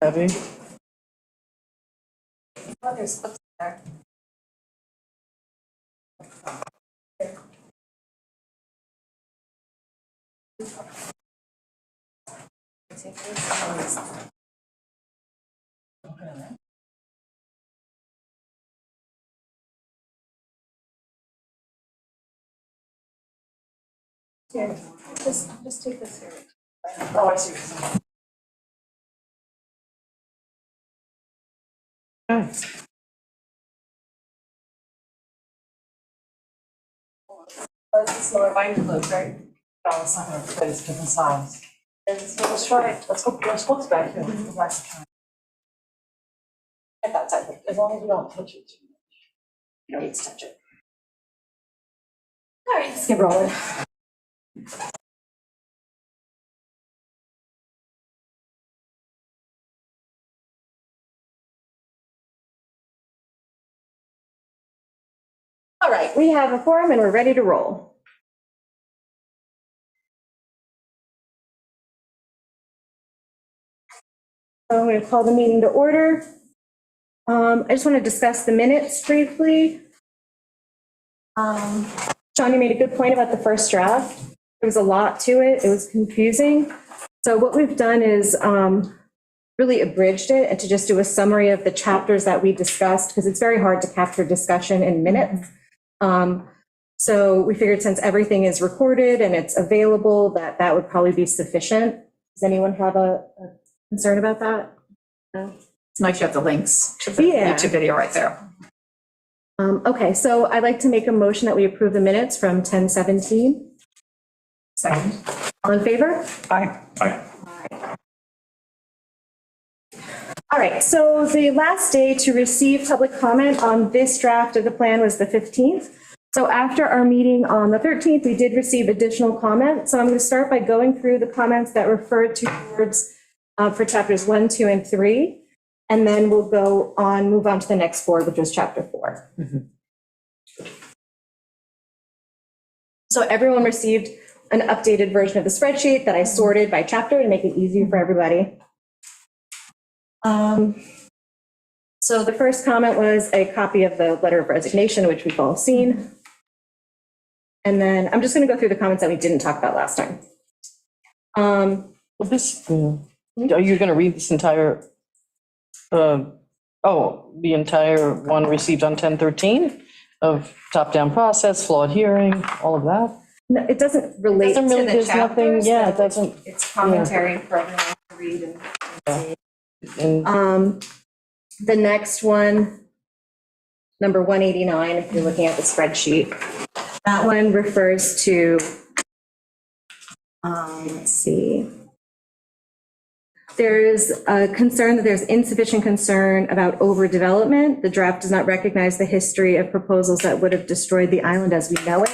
Heavy. Oh, there's books there. Here, just take this here. Oh, I see what you're saying. Okay. That's a smaller binder load, right? Oh, it's not gonna fit, it's different size. Let's try it. Let's go, there's books back here. Let's go back to count. At that side. As long as we don't touch it too much. You don't need to touch it. All right, let's get rolling. All right, we have a forum and we're ready to roll. So I'm going to call the meeting to order. I just want to discuss the minutes briefly. John, you made a good point about the first draft. There was a lot to it. It was confusing. So what we've done is really abridged it and to just do a summary of the chapters that we discussed, because it's very hard to capture discussion in minutes. So we figured since everything is recorded and it's available, that would probably be sufficient. Does anyone have a concern about that? No? It's nice you have the links to the Yeah. YouTube video right there. Okay, so I'd like to make a motion that we approve the minutes from 10:17. Second. All in favor? Aye. All right, so the last day to receive public comment on this draft of the plan was the 15th. So after our meeting on the 13th, we did receive additional comments. So I'm going to start by going through the comments that referred to towards for chapters 1, 2, and 3. And then we'll move on to the next 4, which was chapter 4. So everyone received an updated version of the spreadsheet that I sorted by chapter to make it easier for everybody. So the first comment was a copy of the letter of resignation, which we've all seen. And then I'm just going to go through the comments that we didn't talk about last time. Well, are you gonna read this entire, the entire one received on 10/13 of top-down process, flawed hearing, all of that? No, it doesn't relate to Doesn't really, the there's nothing, chapters. yeah, it doesn't. It's commentary for everyone to read and see. And The next one, number 189, if you're looking at the spreadsheet, that one refers to, let's see. There's a concern that there's insufficient concern about overdevelopment. The draft does not recognize the history of proposals that would have destroyed the island as we know it.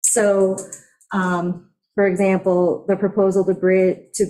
So, for example, the proposal to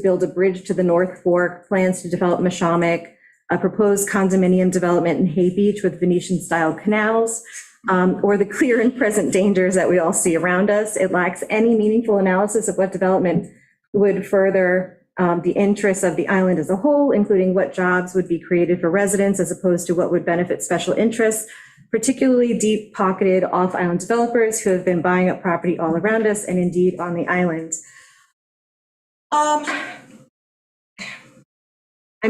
build a bridge to the North Fork, plans to develop Mashomick, a proposed condominium development in Hay Beach with Venetian-style canals, or the clear and present dangers that we all see around us. It lacks any meaningful analysis of what development would further the interests of the island as a whole, including what jobs would be created for residents as opposed to what would benefit special interests, particularly deep-pocketed off-island developers who have been buying up property all around us and indeed on the island. I'm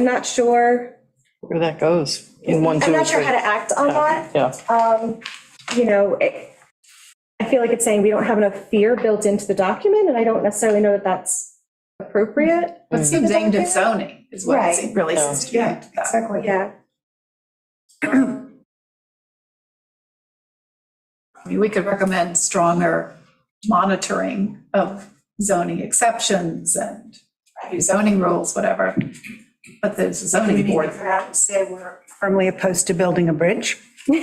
not sure. where that goes in 1, 2, I'm and not sure 3. how to act on that. Yeah, You know, I feel like it's saying we don't have enough fear built into the document, and I don't necessarily know that that's appropriate. It seems aimed at zoning is what Right. it really seems to be. Yeah, exactly. Yeah. I mean, we could recommend stronger monitoring of zoning exceptions and zoning rules, whatever. But there's a Do we zoning need board. to perhaps say we're firmly opposed to building a bridge? do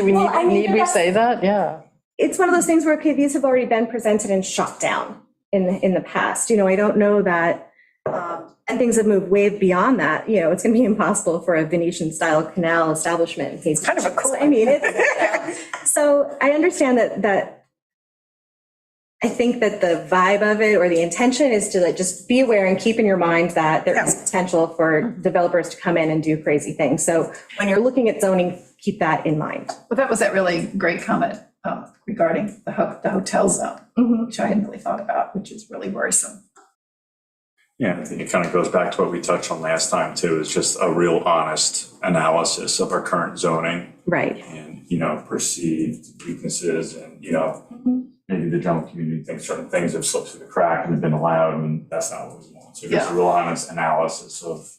we Well, I mean, need we that's- say that? Yeah. It's one of those things where, okay, these have already been presented and shot down in the past. You know, I don't know that, and things have moved way beyond that. You know, it's going to be impossible for a Venetian-style canal establishment in case. Kind of a cool. I mean, it's, so I understand that I think that the vibe of it or the intention is to like just be aware and keep in your mind that there is potential for developers to come in and do crazy things. So when you're looking at zoning, keep that in mind. Well, that was that really great comment regarding the hotel zone, which I hadn't really thought about, which is really worrisome. Yeah, I think it kind of goes back to what we touched on last time too, is just a real honest analysis of our current zoning Right. and, perceived weaknesses and, maybe the general community thinks certain things have slipped through the crack and have been allowed, and that's not what we want. So just a real honest analysis of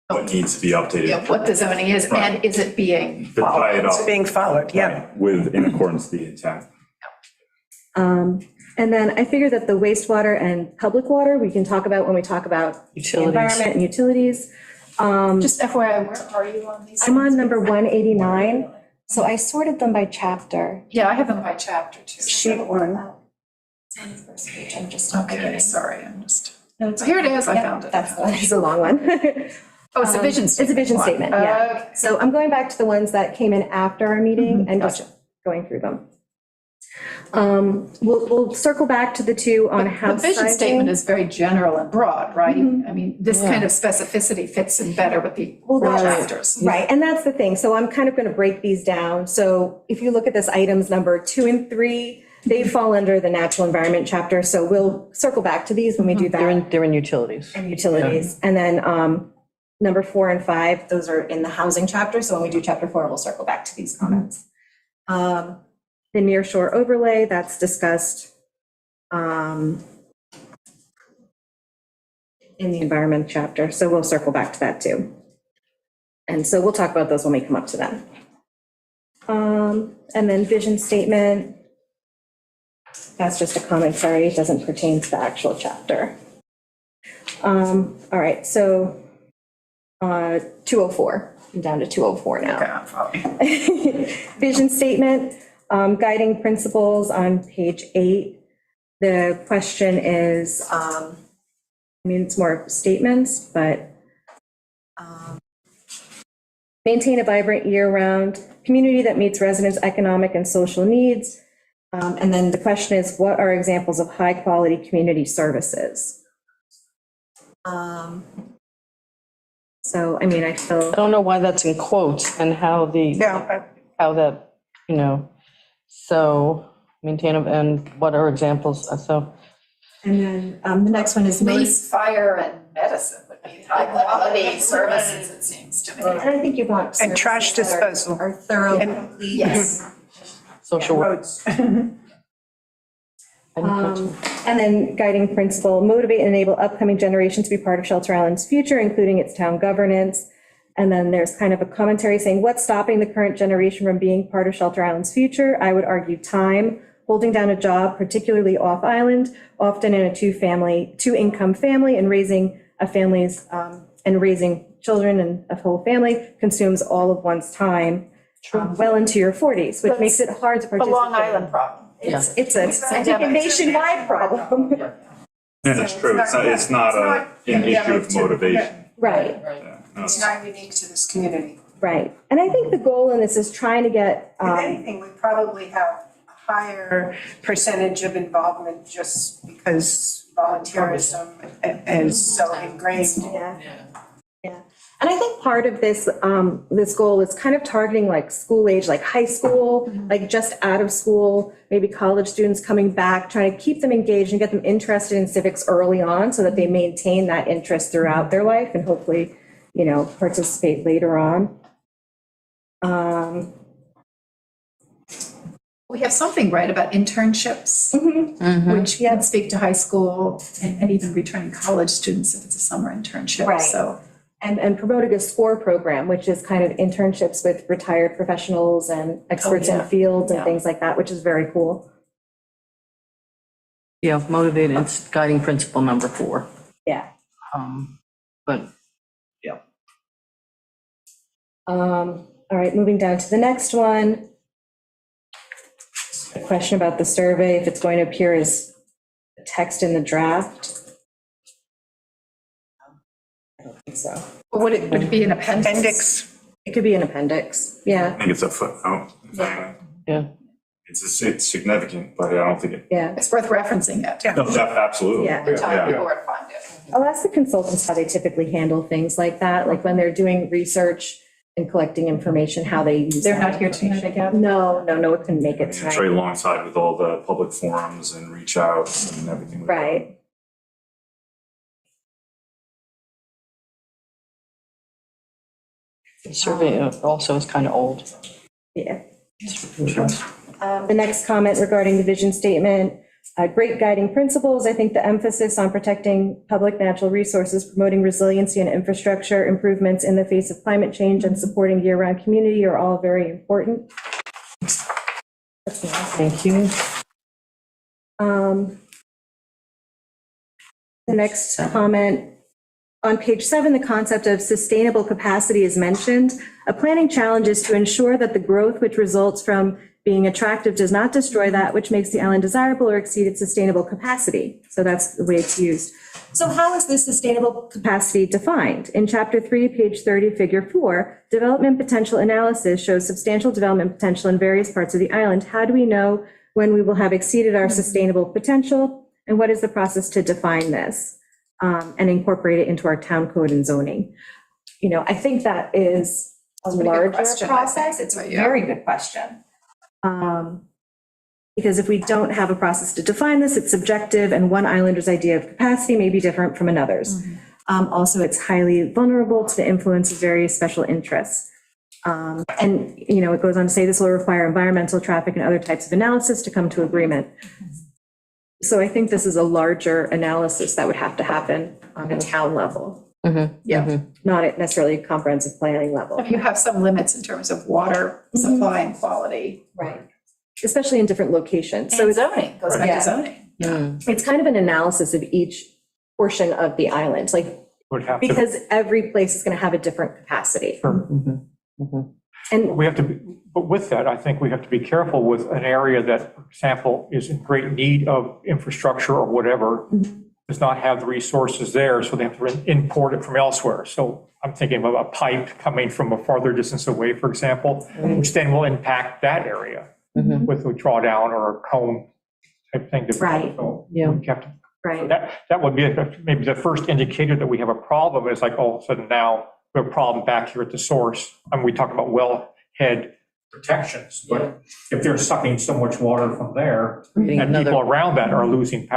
what needs to be updated. Yeah, what the zoning is, and is it being To tie followed? it up. It's being followed, yeah. Right, with, in accordance with the intent. And then I figure that the wastewater and public water, we can talk about when we talk about the Utilities. environment and utilities. Just FYI, where are you on these? I'm on things? number 189, so I sorted them by chapter. Yeah, I have them by chapter too. Sheet one. I'm just Okay, sorry, I'm just, so here it is, I found it. It's a long one. Oh, it's a vision It's statement. a vision statement, yeah. Okay. So I'm going back to the ones that came in after our meeting and Gotcha. just going through them. We'll circle back to the two on The house vision sizing. statement is very general and broad, right? Mm-hmm. I mean, this kind of specificity fits in better with the Well, that's- chapters. Right, and that's the thing. So I'm kind of going to break these down. So if you look at this items number 2 and 3, they fall under the natural environment chapter. So we'll circle back to these when we do that. They're in utilities. And utilities. And then number 4 and 5, those are in the housing chapter. So when we do chapter 4, we'll circle back to these comments. The nearshore overlay, that's discussed in the environment chapter. So we'll circle back to that too. And so we'll talk about those when we come up to them. And then vision statement. That's just a commentary. It doesn't pertain to the actual chapter. All right, so 204. I'm down to 204 now. Okay, I'm following. Vision statement, guiding principles on page 8. The question is, it's more statements, but maintain a vibrant year-round community that meets residents' economic and social needs. And then the question is, what are examples of high-quality community services? So, I feel. I don't know why that's in quotes and how Yeah, how that, so maintain, and what are examples, so. And then the next one is. Police, fire, and medicine would be high quality services, it seems to me. And I think you want. And trash services that are- disposal. Are thorough, And- complete. Yes. Social work. roads. And then guiding principle, motivate and enable upcoming generations to be part of Shelter Island's future, including its town governance. And then there's kind of a commentary saying, what's stopping the current generation from being part of Shelter Island's future? I would argue time, holding down a job, particularly off island, often in a two-income family, and raising a family's, and raising children and a whole family consumes all of one's time well into your 40s, which makes it hard to The participate. Long Island problem. It's a nationwide problem. And it's true, it's not an issue of motivation. Right, Yeah, no, It's not unique to this community. right. And I think the goal in this is trying to get, If anything, we probably have a higher percentage of involvement just because volunteerism is so ingrained. yeah. And I think part of this, this goal is kind of targeting like school age, like high school, like just out of school, maybe college students coming back, trying to keep them engaged and get them interested in civics early on so that they maintain that interest throughout their life and hopefully, participate later on. We have something right about internships, which can speak to high school and even returning college students if it's a summer internship. Right. So And promoting a SCORE program, which is kind of internships with retired professionals and experts in yeah. fields and Yeah. things like that, which is very cool. Yeah, motivate, it's guiding principle number 4. Yeah. But, All right, moving down to the next one. A question about the survey, if it's going to appear as text in the draft. I don't think so. would it be an appendix? Appendix, It could be an appendix, I yeah. think it's a footnote. yeah, it's significant, but I don't think it, Yeah. It's worth referencing it. Yeah. no, absolutely. Yeah. Telling Yeah. people where to find it. I'll ask the consultants how they typically handle things like that, like when they're doing research and collecting information, how they use They're that not here tonight, information. again? No, no, it couldn't make it It's right tonight. alongside with all the public forums and reach outs and everything. Right. The survey also is kind of old. Yeah. The next comment regarding the vision statement, great guiding principles. I think the emphasis on protecting public natural resources, promoting resiliency and infrastructure improvements in the face of climate change and supporting year-round community are all very important. That's nice. Thank you. The next comment, on page 7, the concept of sustainable capacity is mentioned. A planning challenge is to ensure that the growth which results from being attractive does not destroy that which makes the island desirable or exceed its sustainable capacity. So that's the way it's used. So how is this sustainable capacity defined? In chapter 3, page 30, figure 4, development potential analysis shows substantial development potential in various parts of the island. How do we know when we will have exceeded our sustainable potential? And what is the process to define this and incorporate it into our town code and zoning? You know, I think that is a pretty good larger question, I process. think. It's a Yeah. very good question. Because if we don't have a process to define this, it's subjective, and one islander's idea of capacity may be different from another's. Also, it's highly vulnerable to the influence of various special interests. And, you know, it goes on to say this will require environmental, traffic, and other types of analysis to come to agreement. So I think this is a larger analysis that would have to happen on a town level, Yeah. not at necessarily a comprehensive planning level. You have some limits in terms of water supply and quality. Right. Especially in different locations. So So it's zoning, goes back Yeah. to zoning. it's kind of an analysis of each portion of the island, like, Would have to, because every place is going to have a different capacity. And we have to, but with that, I think we have to be careful with an area that, for example, is in great need of infrastructure or whatever, does not have the resources there, so they have to import it from elsewhere. So I'm thinking of a pipe coming from a farther distance away, for example, which then will impact that area with a drawdown or a cone type thing. Right. So Yeah. we have to, right, that would be maybe the first indicator that we have a problem, is like all of a sudden now we have a problem back here at the source. And we talk about wellhead protections, but if they're sucking so much water from there Creating and people another, around that are losing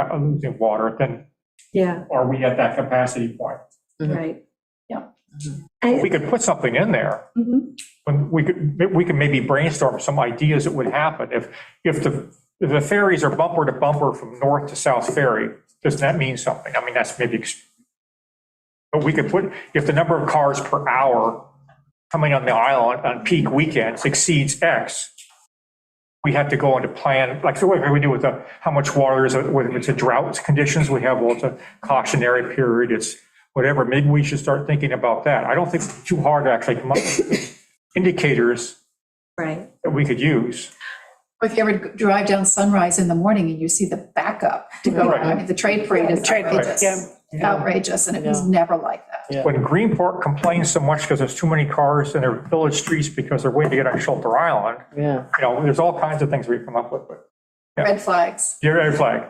water, then yeah, are we at that capacity point? right. Yeah. We could put something in there. Mhm. When we could maybe brainstorm some ideas that would happen. If the ferries are bumper to bumper from north to south ferry, does that mean something? I mean, that's maybe, but we could put, if the number of cars per hour coming on the island on peak weekends exceeds X, we have to go into plan, like, so what we do with how much water is, whether it's a drought conditions, we have, well, it's a cautionary period, it's whatever, maybe we should start thinking about that. I don't think it's too hard to actually come up with indicators Right. that we could use. Or if you ever drive down Sunrise in the morning and you see the backup to go, Right. I mean, the trade parade is Trade parade, outrageous. Outrageous, and it was never like that. yeah. When Greenport complains so much because there's too many cars in their village streets because they're waiting to get on Shelter Island, Yeah. you know, there's all kinds of things we come up with, but Red flags. you're red flag.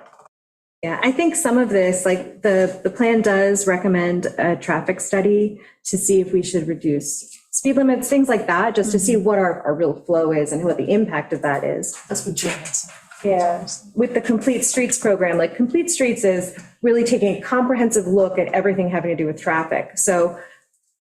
Yeah, I think some of this, like the plan does recommend a traffic study to see if we should reduce speed limits, things like that, just to see what our real flow is and what the impact of that is. That's what Janet's. Yeah, with the Complete Streets program, like Complete Streets is really taking a comprehensive look at everything having to do with traffic. So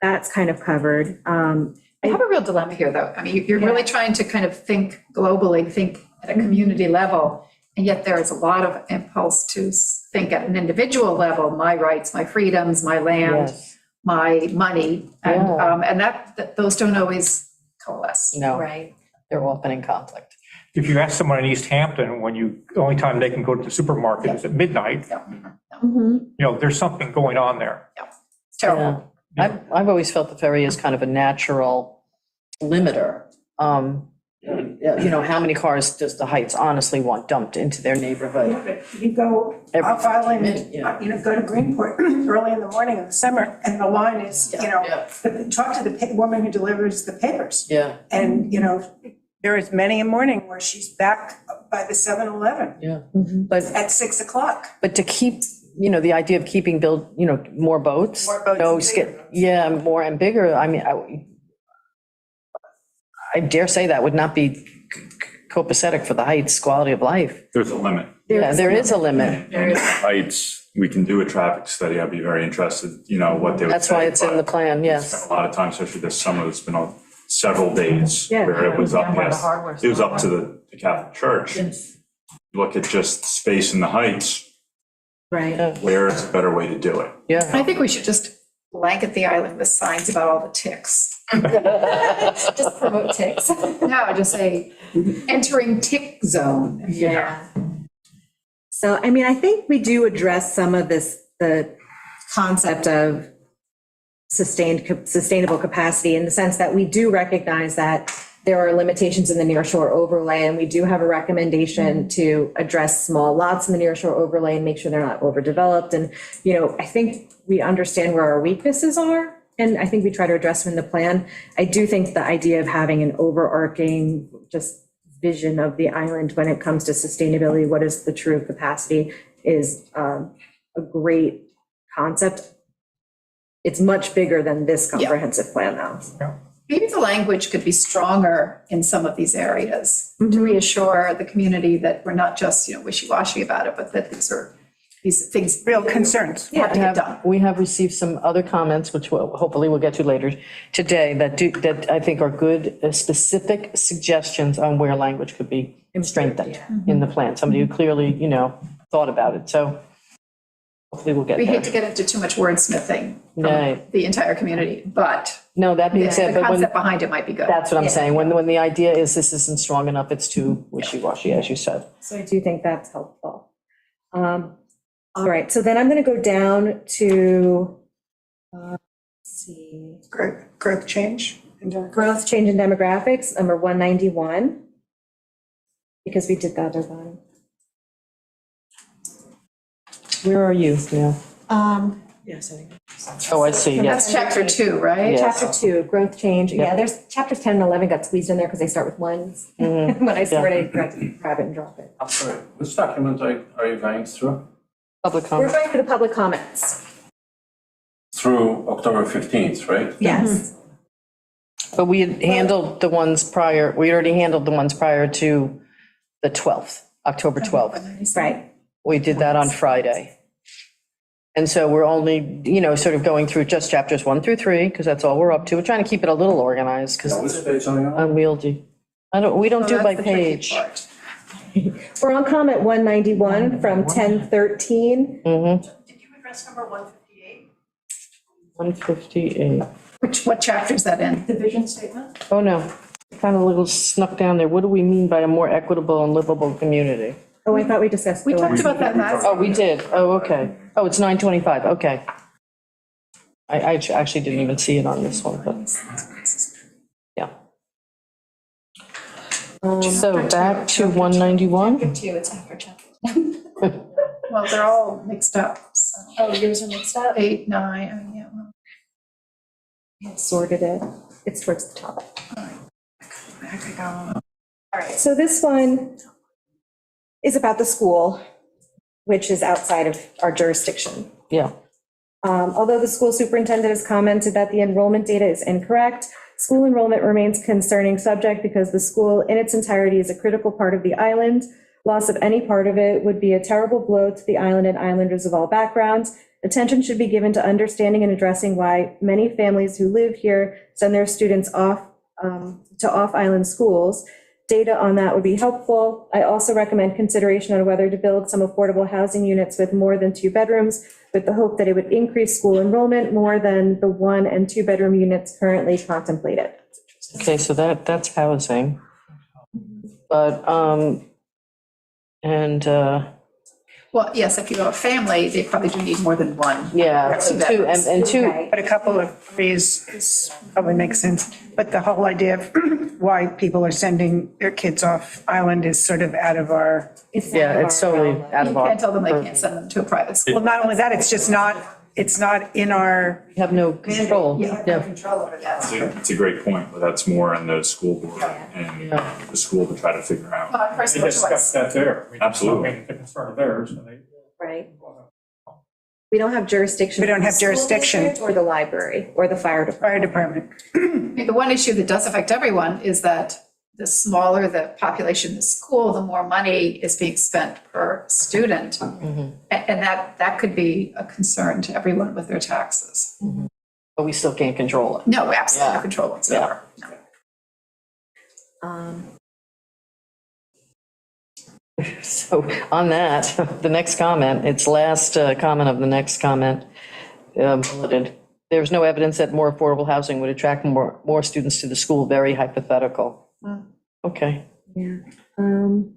that's kind of covered. I have a real dilemma here, though. I mean, you're really trying to kind of think globally, think at a community level, and yet there is a lot of impulse to think at an individual level, my rights, my freedoms, my land, Yes. my money, and Yeah. and that those don't always coalesce. No, Right. they're often in conflict. If you ask someone in East Hampton, the only time they can go to the supermarket is at midnight, Mhm. you know, there's something going on there. It's terrible. Yeah. I've always felt the ferry is kind of a natural limiter. You know, how many cars does the Heights honestly want dumped into their neighborhood? But you go Every off Island, minute, yeah. you know, go to Greenport early in the morning in the summer, and the line is, you know, Yeah. talk to the woman who delivers the papers. Yeah, And, you know, there is many a morning where she's back by the 7-Eleven Yeah. But at 6 o'clock. But to keep, the idea of keeping more boats. More boats No, and bigger boats. yeah, more and bigger, I mean, I dare say that would not be copacetic for the Heights quality of life. There's a limit. Yeah, there is a limit. And in Heights, we can do a traffic study. I'd be very interested, what they would That's why say, it's in the but plan, we yes. spent a lot of time, especially this summer, it's been on several days Yeah. where it was up, Down by the yes, hardware it was up to store. the Catholic Church. Look at just space in the Heights, right. where is a better way to do it? Yeah. I think we should just blanket the island with signs about all the ticks. Just promote ticks. No, just say, entering tick zone. Yeah. So, I mean, I think we do address some of this, the concept of sustainable capacity in the sense that we do recognize that there are limitations in the nearshore overlay, and we do have a recommendation to address small lots in the nearshore overlay and make sure they're not overdeveloped. And, I think we understand where our weaknesses are, and I think we try to address them in the plan. I do think the idea of having an overarching just vision of the island when it comes to sustainability, what is the true capacity, is a great concept. It's much bigger than this comprehensive plan, though. Maybe the language could be stronger in some of these areas to reassure the community that we're not just, wishy-washy about it, but that these things. Real concerns. Have to get done. We have received some other comments, which hopefully we'll get to later today, that I think are good, specific suggestions on where language could be strengthened in the plan. Somebody who clearly, thought about it. So hopefully we'll get We there. hate to get into too much wordsmithing Right. from the entire community, but No, that being said, the but when, concept behind it might be good. that's what I'm saying. When the idea is this isn't strong enough, it's too wishy-washy, as you said. So I do think that's helpful. All right, so then I'm going to go down to, let's see, Growth change. growth, change in demographics, number 191, because we did the other one. Where are you? Yeah. Yes, I think. Oh, I see, That's yes. chapter 2, right? Yeah. Chapter 2, growth, change, yeah, Yep. there's chapters 10 and 11 got squeezed in there because they start with ones. When I started, I grab it and drop it. I'm sorry, which document are you going through? Public We're comment. going for the public comments. Through October 15th, right? Yes. But we had handled the ones prior, we already handled the ones prior to the 12th, October 12th. Right. We did that on Friday. And so we're only, sort of going through just chapters 1 through 3, because that's all we're up to. We're trying to keep it a little organized, because Which it's page are you on? unwieldy. We don't do by That's the tricky page. part. We're on comment 191 from 1013. Did you address number 158? 158. What chapter is that in? The vision statement? Oh, no, kind of a little snuck down there. What do we mean by a more equitable and livable community? Oh, I thought we discussed. We the talked one. about that last. Oh, we did. Oh, okay. Oh, it's 925. Okay. I actually didn't even see it on this one, but yeah. So back to 191. It's after chapter. Well, they're all mixed up, so. Oh, yours are mixed up? 8, 9, I mean, yeah, well, Sorted it. It's towards the top. back I go. All right, so this one is about the school, which is outside of our jurisdiction. Yeah. Although the school superintendent has commented that the enrollment data is incorrect, school enrollment remains a concerning subject because the school in its entirety is a critical part of the island. Loss of any part of it would be a terrible blow to the island and islanders of all backgrounds. Attention should be given to understanding and addressing why many families who live here send their students off to off-island schools. Data on that would be helpful. I also recommend consideration on whether to build some affordable housing units with more than 2 bedrooms, with the hope that it would increase school enrollment more than the 1 and 2 bedroom units currently contemplated. Okay, so that's housing. But, Well, yes, if you have a family, they probably do need more than one. yeah, Two 2 bedrooms. and 2. Right. But a couple of threes is probably makes sense. But the whole idea of why people are sending their kids off island is sort of out of our, Yeah, it's solely out You of our. can't tell them they can't send them to a private school. well, not only that, it's just not, it's not in our You have no control. mandate. We have no Yeah. control over that. It's a great point, but that's more in the school board and Yeah. the school to try to figure out. Well, They personal discussed choice. that there. I mean, Absolutely. I mean, the concern of theirs, and they. Right. We don't have jurisdiction. We don't have for the school jurisdiction. district Or the library, or the fire department. Fire department. I mean, the one issue that does affect everyone is that the smaller the population in the school, the more money is being spent per student. And that could be a concern to everyone with their taxes. But we still can't control it. No, absolutely no Yeah. control whatsoever. No. So on that, the next comment, its last comment of the next comment, bulleted. There's no evidence that more affordable housing would attract more students to the school, very hypothetical. Okay. Yeah. And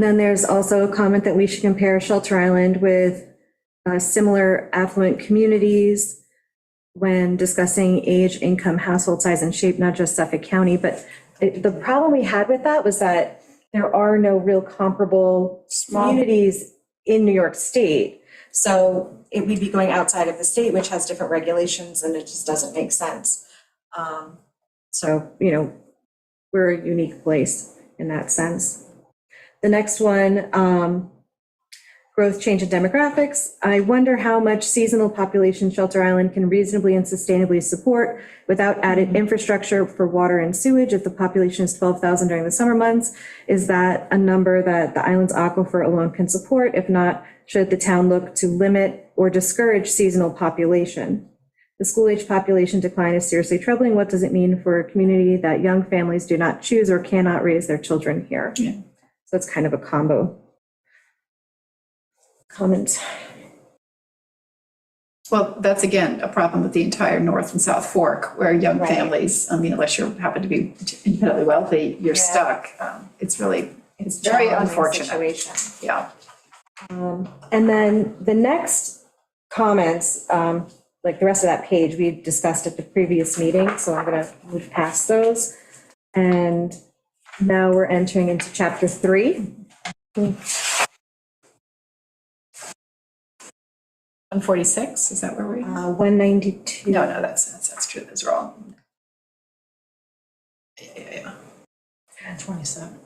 then there's also a comment that we should compare Shelter Island with similar affluent communities when discussing age, income, household size, and shape, not just Suffolk County. But the problem we had with that was that there are no real comparable communities in New York State. So we'd be going outside of the state, which has different regulations, and it just doesn't make sense. So, you know, we're a unique place in that sense. The next one, growth, change in demographics. I wonder how much seasonal population Shelter Island can reasonably and sustainably support without added infrastructure for water and sewage. If the population is 12,000 during the summer months, is that a number that the island's aquifer alone can support? If not, should the town look to limit or discourage seasonal population? The school-age population decline is seriously troubling. What does it mean for a community that young families do not choose or cannot raise their children here? Yeah. So it's kind of a combo comment. Well, that's again, a problem with the entire North and South Fork, where young Right. families, I mean, unless you happen to be independently wealthy, you're Yeah. stuck. It's very Challenging unfortunate. situation. Yeah. And then the next comments, like the rest of that page, we discussed at the previous meeting, so I'm going to move past those. And now we're entering into chapter 3. 146, is that where we? 192. No, that's true, that's wrong. Yeah. 27.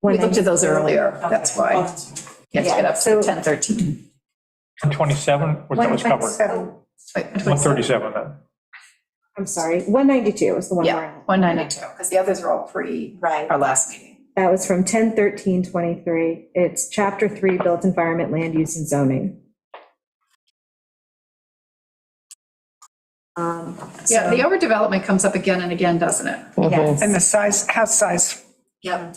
We looked at those earlier, that's why. You have to get up to So- 1013. 127, was that was covered? 137 then. I'm sorry, 192 is the one we're Yeah, at. 192, because the others are all pre Right. our last meeting. That was from 10/13/23. It's chapter 3, built environment, land use and zoning. Yeah, the overdevelopment comes up again and again, doesn't it? Yes. And the size, house size. Yep.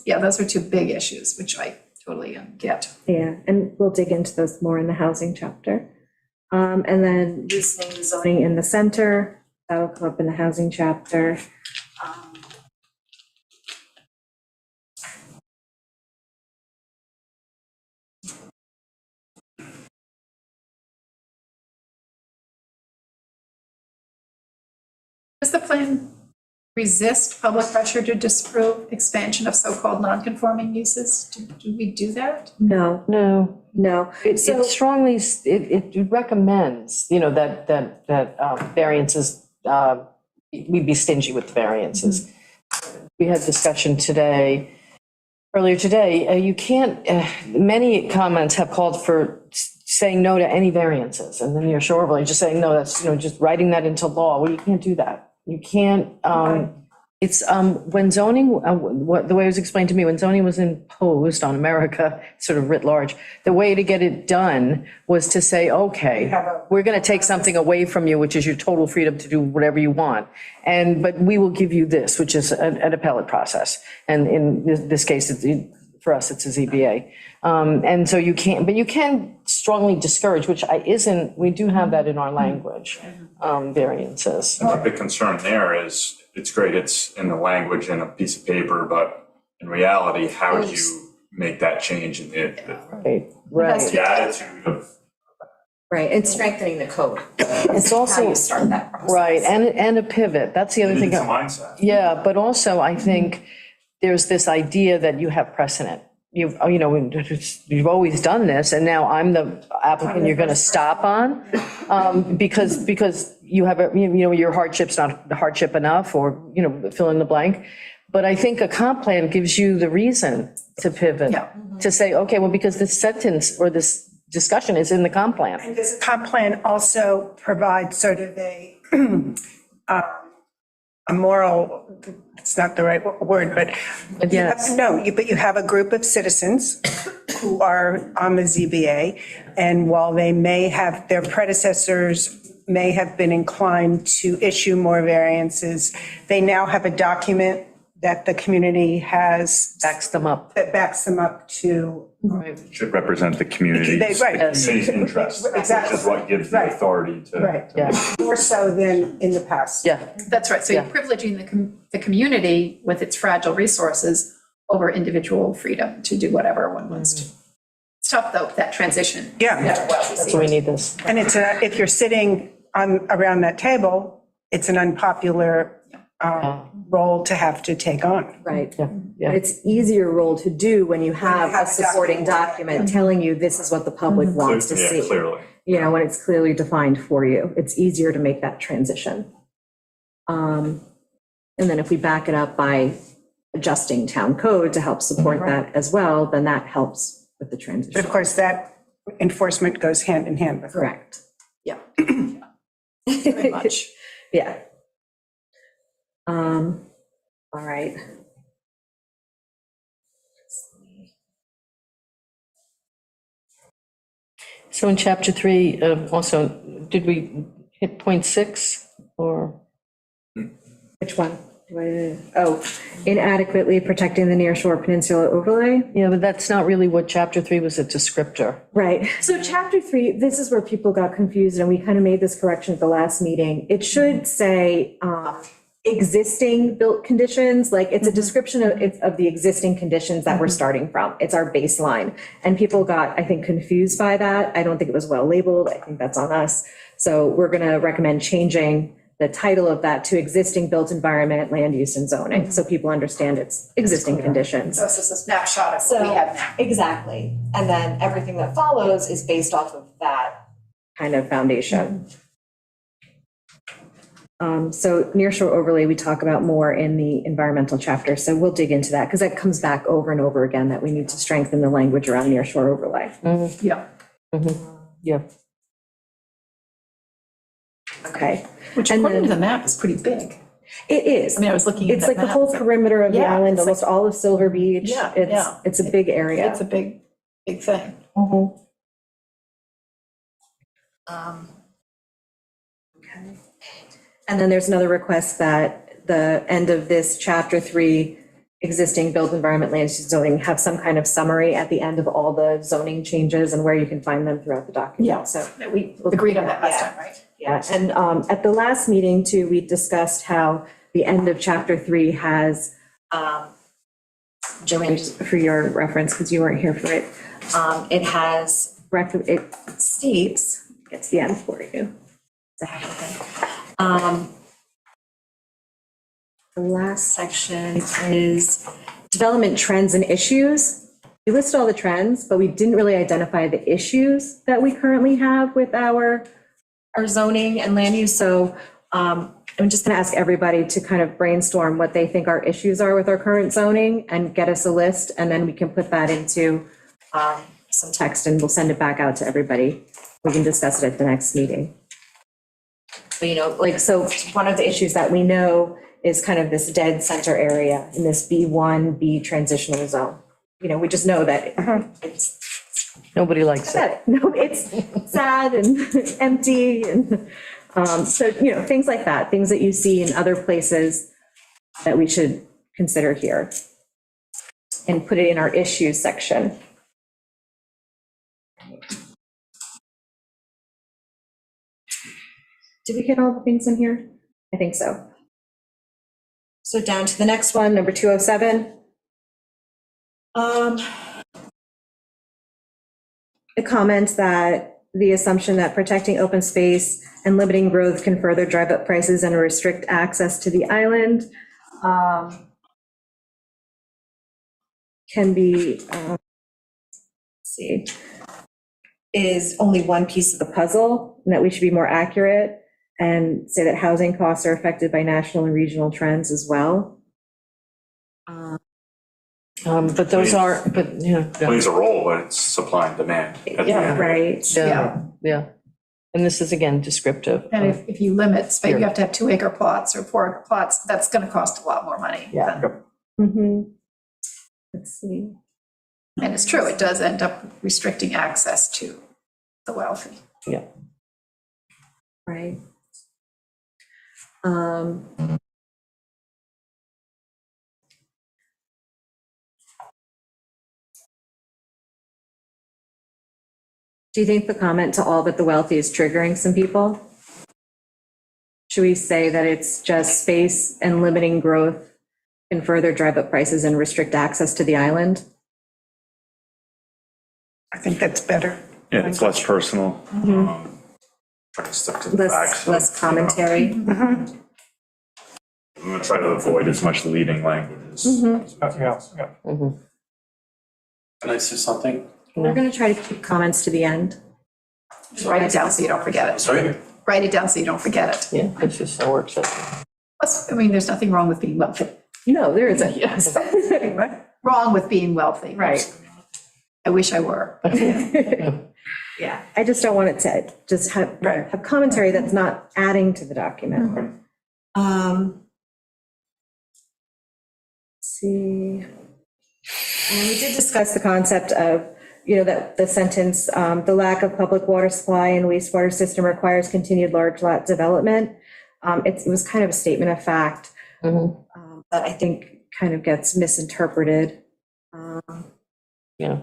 Yeah, those are two big issues, which I totally get. Yeah, and we'll dig into those more in the housing chapter. And then loosening the zoning in the center, that'll come up in the housing chapter. Does the plan resist public pressure to disapprove expansion of so-called non-conforming uses? Do we do that? No, No, no. it So- strongly, it recommends, you know, that variances, we'd be stingy with the variances. We had discussion today, earlier today, you can't, many comments have called for saying no to any variances, and then you're sure, just saying, no, that's, you know, just writing that into law, well, you can't do that. You can't, it's, when zoning, the way it was explained to me, when zoning was imposed on America, sort of writ large, the way to get it done was to say, okay, we're going to take something away from you, which is your total freedom to do whatever you want. But we will give you this, which is an appellate process. And in this case, for us, it's a ZBA. And so you can't, but you can strongly discourage, which we do have that in our language, variances. I think the concern there is, it's great, it's in the language in a piece of paper, but in reality, how do you make that change in Right. the attitude of Right, and strengthening the code. It's How also, you start that process. right, and a pivot, that's the other thing. it's a mindset? Yeah, but also I think there's this idea that you have precedent. you've always done this, and now I'm the applicant you're going to stop on, because you have, your hardship's not hardship enough, or, fill in the blank. But I think a comp plan gives you the reason to pivot, Yeah. to say, okay, well, because this sentence or this discussion is in the comp plan. And does the comp plan also provide sort of a moral, it's not the right word, but. Yes. But you have a group of citizens who are on the ZBA, and while they may have, their predecessors may have been inclined to issue more variances, they now have a document that the community has, Backs them up. that backs them up to. Should represent the community's, They- right. community's interests, which Exactly. is what gives the Right. authority to. Right. Yeah, More so than in the past. yeah, That's right. So you're Yeah. privileging the community with its fragile resources over individual freedom to do whatever one wants to. It's tough, though, that transition. Yeah. that's why we need this. And if you're sitting around that table, it's an unpopular role to have to take on. Right. Yeah. It's easier role to do when you have have a supporting document telling you this is what the public wants to Yeah, see. clearly. When it's clearly defined for you, it's easier to make that transition. And then if we back it up by adjusting town code to help support that as well, then that helps with the But of transition. course, that enforcement goes hand in hand with. Correct. Yeah. Very much. Yeah. All right. So in chapter 3, also, did we hit point 6 or? Which one? Oh, inadequately protecting the nearshore peninsula overlay. Yeah, but that's not really what chapter 3 was, a descriptor. Right. So chapter 3, this is where people got confused, and we kind of made this correction at the last meeting. It should say existing built conditions, like it's a description of the existing conditions that we're starting from. It's our baseline. And people got, I think, confused by that. I don't think it was well labeled. I think that's on us. So we're going to recommend changing the title of that to existing built environment, land use and zoning, so people understand it's existing conditions. So this is a snapshot of what we have now. Exactly. And then everything that follows is based off of that kind of foundation. So nearshore overlay, we talk about more in the environmental chapter, so we'll dig into that, because that comes back over and over again, that we need to strengthen the language around nearshore overlay. Yeah. Yeah. Okay. Which And according to then- the map is pretty big. It is. I mean, I was looking at It's that like the map, whole it's like- perimeter of the Yeah, island, it's almost all of Silver Beach. Yeah, It's, yeah. it's a big area. It's a big, big thing. Mhm. And then there's another request that the end of this chapter 3, existing built environment land use zoning, have some kind of summary at the end of all the zoning changes and where you can find them throughout the document. Yeah. So, We agreed on that last Yeah. time, right? yeah, and at the last meeting too, we discussed how the end of chapter 3 has, Joanne, just for your reference, because you weren't here for it, it has, it states, it's the end for you. It's a heck of a thing. The last section is development trends and issues. We listed all the trends, but we didn't really identify the issues that we currently have with our zoning and land use. So I'm just going to ask everybody to kind of brainstorm what they think our issues are with our current zoning and get us a list, and then we can put that into some text and we'll send it back out to everybody. We can discuss it at the next meeting. But, like, so one of the issues that we know is kind of this dead center area in this B1B transitional zone. We just know that it's Nobody likes it. sad. No, it's sad and empty and, so, things like that, things that you see in other places that we should consider here and put it in our issues section. Did we get all the things in here? I think so. So down to the next one, number 207. It comments that the assumption that protecting open space and limiting growth can further drive up prices and restrict access to the island. can be, let's see, is only one piece of the puzzle, and that we should be more accurate and say that housing costs are affected by national and regional trends as well. But those are, but, yeah. Plays a role, but it's supply and demand. at the end. Right. Yeah. And this is again descriptive. And if you limit, space, you have to have 2-acre plots or 4-acre plots, that's going to cost a lot more money. Yeah. Mhm. Let's see. And it's true, it does end up restricting access to the wealthy. Yeah. Right. Do you think the comment to all but the wealthy is triggering some people? Should we say that it's just space and limiting growth can further drive up prices and restrict access to the island? I think that's better. Yeah, it's less personal. Try to stick to the facts. Less commentary? I'm gonna try to avoid as much leading languages. Yeah. Can I say something? We're going to try to keep comments to the end. Just write it down so you don't forget it. Sorry? Write it down so you don't forget it. Yeah, it's just a work session. Plus, I mean, there's nothing wrong with being wealthy. No, there isn't. Yes. Wrong with being wealthy. Right. I wish I were. Yeah, I just don't want it to just have commentary that's not adding to the document. Let's see. And we did discuss the concept of, that the sentence, the lack of public water supply and wastewater system requires continued large lot development. It was kind of a statement of fact that I think kind of gets misinterpreted. Yeah.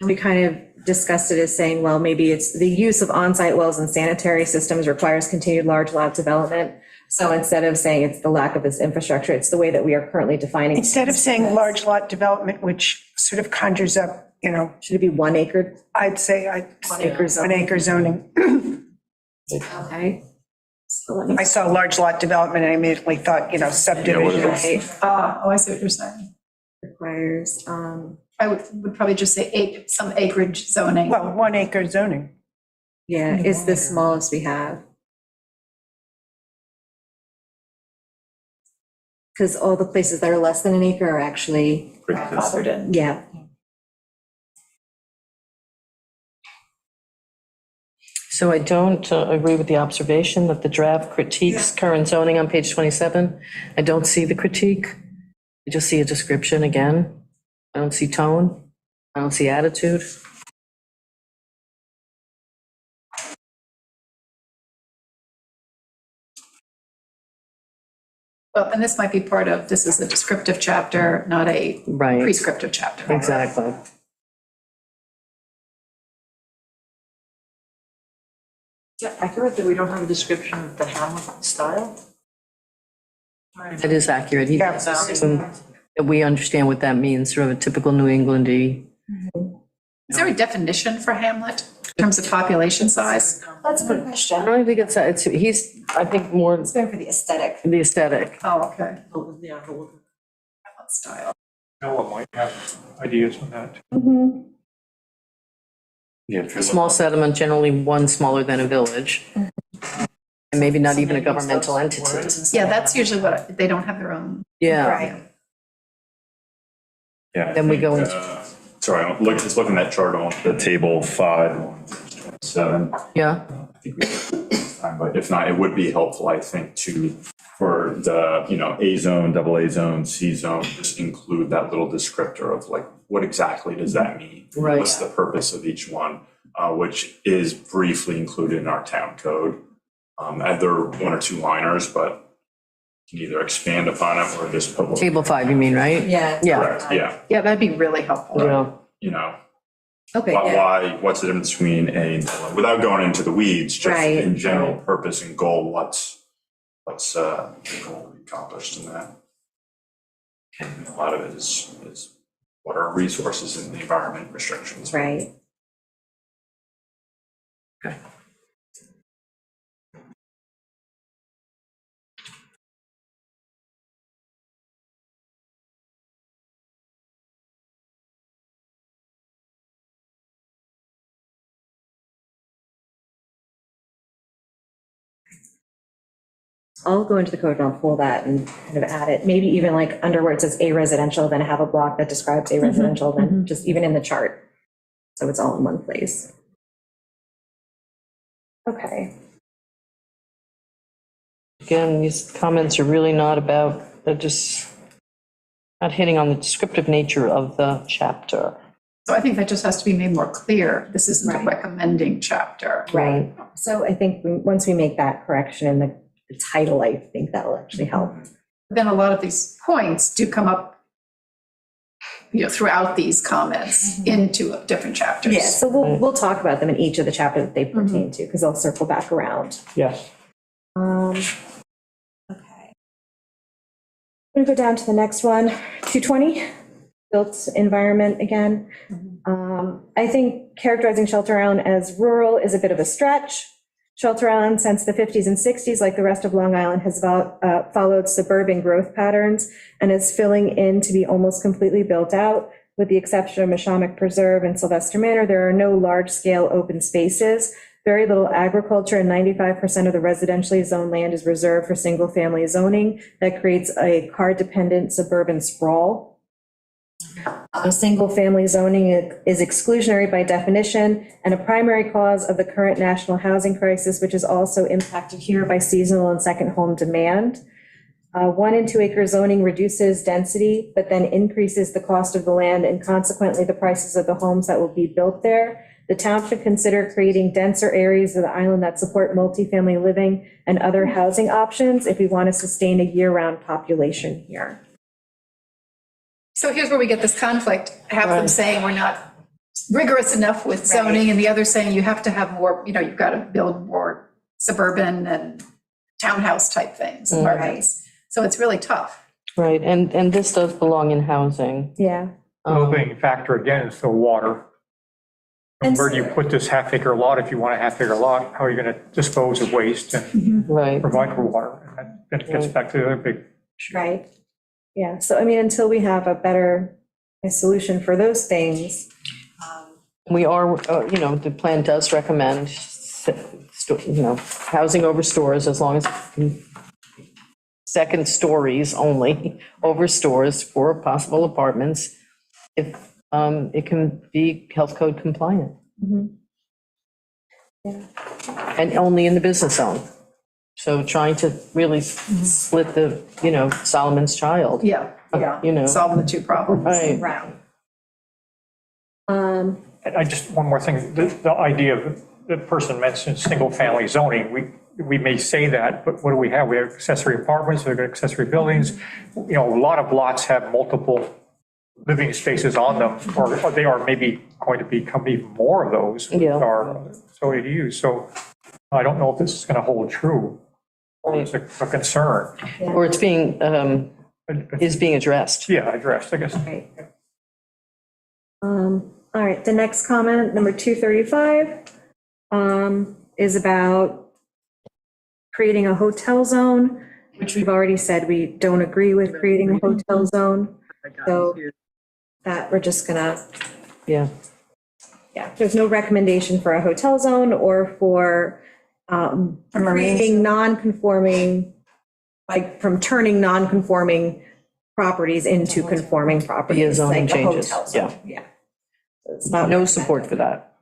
We kind of discussed it as saying, well, maybe it's the use of on-site wells and sanitary systems requires continued large lot development. So instead of saying it's the lack of this infrastructure, it's the way that we are currently defining. Instead of saying large lot development, which sort of conjures up, Should it be 1 acre? I'd say 1 acre zone. 1 acre zoning. Okay. So let me, I saw large lot development and I immediately thought, subdivision. right, Oh, I see what you're saying. requires, I would probably just say some acreage zoning. Well, 1 acre zoning. yeah, is the smallest we have. Because all the places that are less than an acre are actually, Grandfathered in. yeah. So I don't agree with the observation that the draft critiques current zoning on page 27. I don't see the critique. I just see a description again. I don't see tone. I don't see attitude. Well, and this might be part of, this is a descriptive chapter, not a Right, prescriptive chapter. exactly. Yeah, accurate that we don't have a description of the Hamlet style? It is accurate. He Yeah. assumed that we understand what that means, sort of a typical New England-y. Is there a definition for Hamlet in terms of population size? That's a good I question. don't think he's, I think more It's going for the aesthetic. the aesthetic. Oh, okay. Yeah. Hamlet style. Noah might have ideas on that. Yeah, A small settlement, generally one smaller than a village. And maybe not even a governmental entity. Yeah, that's usually what, they don't have their own. Yeah, Right. Yeah. Then we go into- Sorry, just looking at that chart on the table 5, 1, 27. yeah, I think we have time, but if not, it would be helpful, I think, for the, A zone, double A zone, C zone, just include that little descriptor of like, what exactly does that mean? Right. What's the purpose of each one, which is briefly included in our town code. They're 1 or 2 liners, but you can either expand upon it or just put. table 5, you mean, right? Yeah. Yeah, Correct, yeah, Yeah, that'd be really helpful. yeah, Okay, yeah. why, what's the difference between without going into the weeds, just Right. in general purpose and goal, what's the goal accomplished in that? And a lot of it is what are our resources in the environment restrictions? Right. okay. I'll go into the code and I'll pull that and kind of add it, maybe even like under where it says a residential, then have a block that describes a residential, then just even in the chart. So it's all in one place. Okay. Again, these comments are really not about, they're just not hitting on the descriptive nature of the chapter. So I think that just has to be made more clear. This isn't a Right. recommending chapter. Right. So I think once we make that correction in the title, I think that will actually help. Then a lot of these points do come up, throughout these comments into different chapters. Yeah, so we'll talk about them in each of the chapters that they pertain to, because they'll circle back around. Yes. Okay. I'm going to go down to the next one, 220, built environment again. I think characterizing Shelter Island as rural is a bit of a stretch. Shelter Island, since the 50s and 60s, like the rest of Long Island, has followed suburban growth patterns and is filling in to be almost completely built out. With the exception of Mashomick Preserve and Sylvester Manor, there are no large-scale open spaces, very little agriculture, and 95% of the residentially zoned land is reserved for single-family zoning. That creates a car-dependent suburban sprawl. Single-family zoning is exclusionary by definition and a primary cause of the current national housing crisis, which is also impacted here by seasonal and second home demand. 1 and 2 acre zoning reduces density, but then increases the cost of the land and consequently the prices of the homes that will be built there. The town should consider creating denser areas of the island that support multifamily living and other housing options if we want to sustain a year-round population here. So here's where we get this conflict, half them Right. saying we're not rigorous enough with zoning, and the other saying you have to have more, you've got to build more suburban and townhouse type things, apartments. So it's really tough. Right, and this does belong in housing. Yeah. The opening factor again is the water. And Where do you put this half acre lot? If you want a half acre lot, how are you going to dispose of waste and Right, provide for water? And then it gets back to the other big, Right. Yeah, so I mean, until we have a solution for those things. we are, the plan does recommend, housing over stores as long as second stories only, over stores for possible apartments, if it can be health code compliant. Yeah. And only in the business zone. So trying to really split the, Solomon's child. Yeah, solving the two problems. Right. Right. I just, one more thing, the idea of, the person mentioned single-family zoning, we may say that, but what do we have? We have accessory apartments, we've got accessory buildings. A lot of lots have multiple living spaces on them, or they are maybe going to become even more of those with Yeah. our so ADUs. So I don't know if this is going to hold true, or it's a concern. Or it's being, is being addressed. Yeah, addressed, I guess. Right. All right, the next comment, number 235, is about creating a hotel zone, which we've already said we don't agree with creating a hotel zone. So that we're just gonna, Yeah, there's no recommendation for a hotel zone or for creating non-conforming, like from turning non-conforming properties into conforming properties. zoning like a changes, hotel zone. Yeah. It's not no support for that.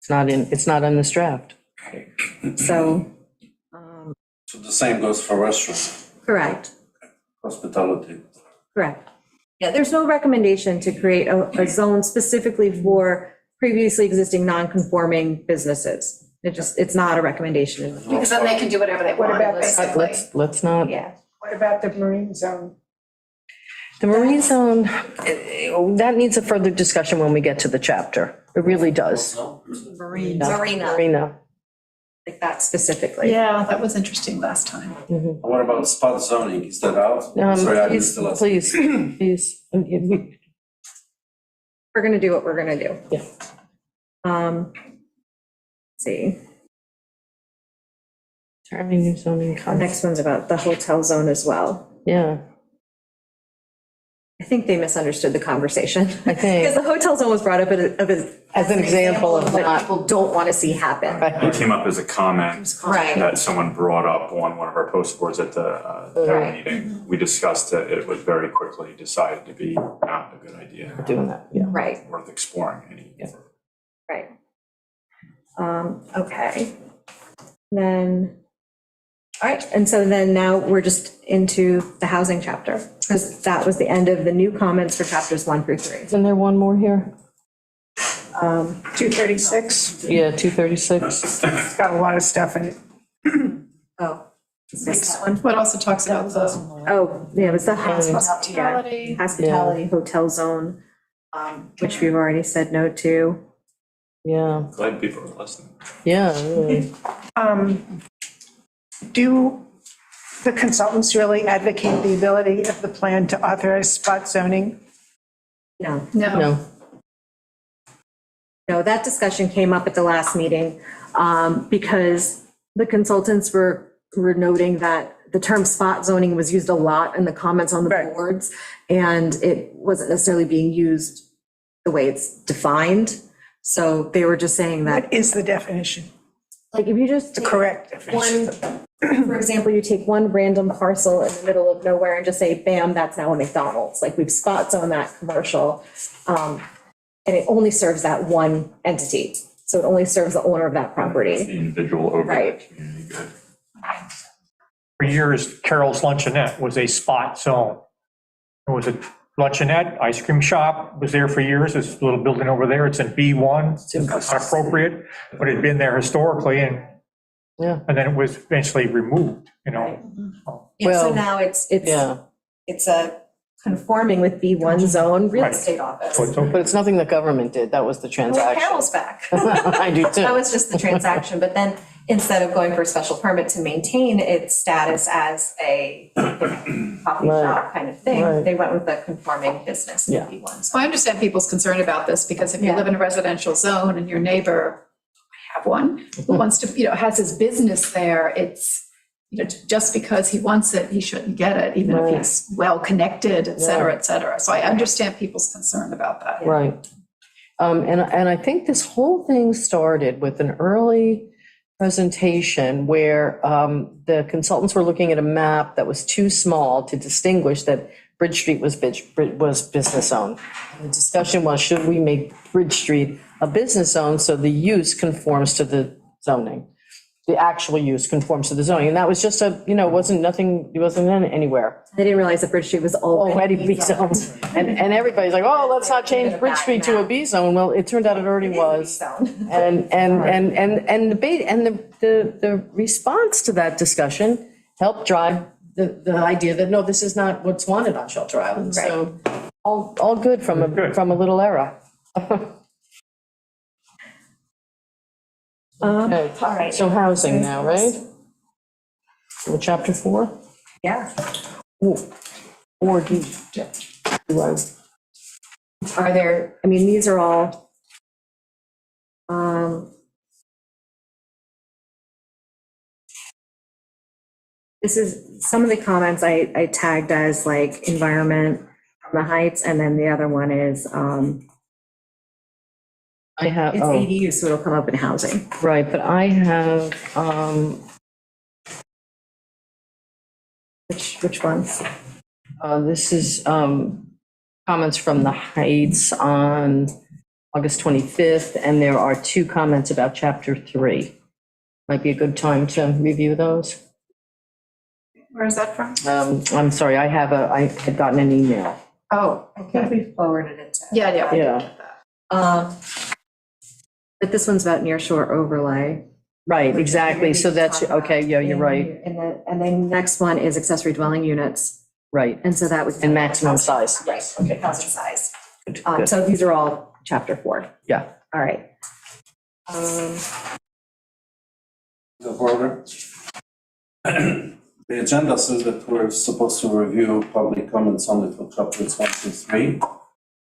It's not in this draft. So, So the same goes for restaurants, correct, hospitality. correct. Yeah, there's no recommendation to create a zone specifically for previously existing non-conforming businesses. It's not a recommendation. Because then they can do whatever they want, about realistically. Let's not. Yeah. What about the marine zone? The marine zone, that needs a further discussion when we get to the chapter. It really does. Marina, Marina. like that specifically. Yeah, that was interesting last time. What about spot zoning? Is that out? Sorry, I missed the last. Please. We're gonna do what we're gonna do. Yeah. Let's see, Determining new zoning the context. next one's about the hotel zone as well. Yeah, I think they misunderstood the conversation. I think. Because the hotel zone was brought up As an example of what not. people don't want to see happen. It came up as a comment Right. that someone brought up on one of our post boards at the town Right. meeting. We discussed it. It was very quickly decided to be not a good idea, Doing that, yeah. Right, worth exploring any. right. Okay. Then, all right, and so then now we're just into the housing chapter, because that was the end of the new comments for chapters 1 through 3. Isn't there one more here? 236, Yeah, 236. it's got a lot of stuff in it. Oh, is this that one? What also talks about the Oh, yeah, it was the hospitality. hospitality hotel zone, which we've already said no to. Yeah, Glad people are listening. yeah, really. Do the consultants really advocate the ability of the plan to authorize spot zoning? No. No, No, that discussion came up at the last meeting because the consultants were noting that the term spot zoning was used a lot in the comments on the Right. boards, and it wasn't necessarily being used the way it's defined. So they were just saying that, What is the definition, like, if you just the take correct definition? one, for example, you take one random parcel in the middle of nowhere and just say, bam, that's now a McDonald's. Like, we've spot zoned that commercial. And it only serves that one entity. So it only serves the owner of that property. The individual over the Right. community good. For years, Carol's Luncheonette was a spot zone. It was a luncheonette, ice cream shop, was there for years, this little building over there, it's in B1, it's not appropriate, but it had been there historically, and yeah, then it was eventually removed, you know. And so Well, now it's yeah. a conforming with B1 zone real Right. estate office. So it's okay. But it's nothing the government did, that was the Well, transaction. Carol's back. I do That too. was just the transaction, but then instead of going for a special permit to maintain its status as a coffee Right. shop kind of thing, Right. they went with the conforming business in Yeah. B1. So I understand people's concern about this, because if you Yeah. live in a residential zone and your neighbor, I have one, who wants to, has his business there, it's, just because he wants it, he shouldn't get it, even if Right. he's well-connected, et cetera, et cetera. So I understand people's concern about that. Right. And I think this whole thing started with an early presentation where the consultants were looking at a map that was too small to distinguish that Bridge Street was business zone. And the discussion was, should we make Bridge Street a business zone so the use conforms to the zoning? The actual use conforms to the zoning. And that was just it wasn't anywhere. They didn't realize that Bridge Street was Already already B zoned. And everybody's like, oh, let's not change Bridge Street to a B zone. Well, it turned out it already was. And debate, and the response to that discussion helped drive the idea that, no, this is not what's wanted on Shelter Island. So all good from Good. a little era. Okay, all right. so housing now, right? Well, chapter 4? Yeah. Or do Are there, I mean, these are all, this is, some of the comments I tagged as like environment from the Heights, and then the other one is, I have, it's ADU, so it'll come up in housing. right, but I have, Which ones? this is comments from the Heights on August 25th, and there are 2 comments about chapter 3. Might be a good time to review those. Where is that from? I'm sorry, I had gotten an email. Oh, I think we forwarded it to. yeah, I did Yeah. get that. But this one's about nearshore overlay. Right, exactly, so that's, okay, yeah, you're right, And the next one is accessory dwelling units, right, and so that would. and maximum size. Right, okay, housing size. Good, good. So these are all chapter 4. Yeah. All right. Go forward. The agenda says that we're supposed to review public comments only for chapters 1 to 3.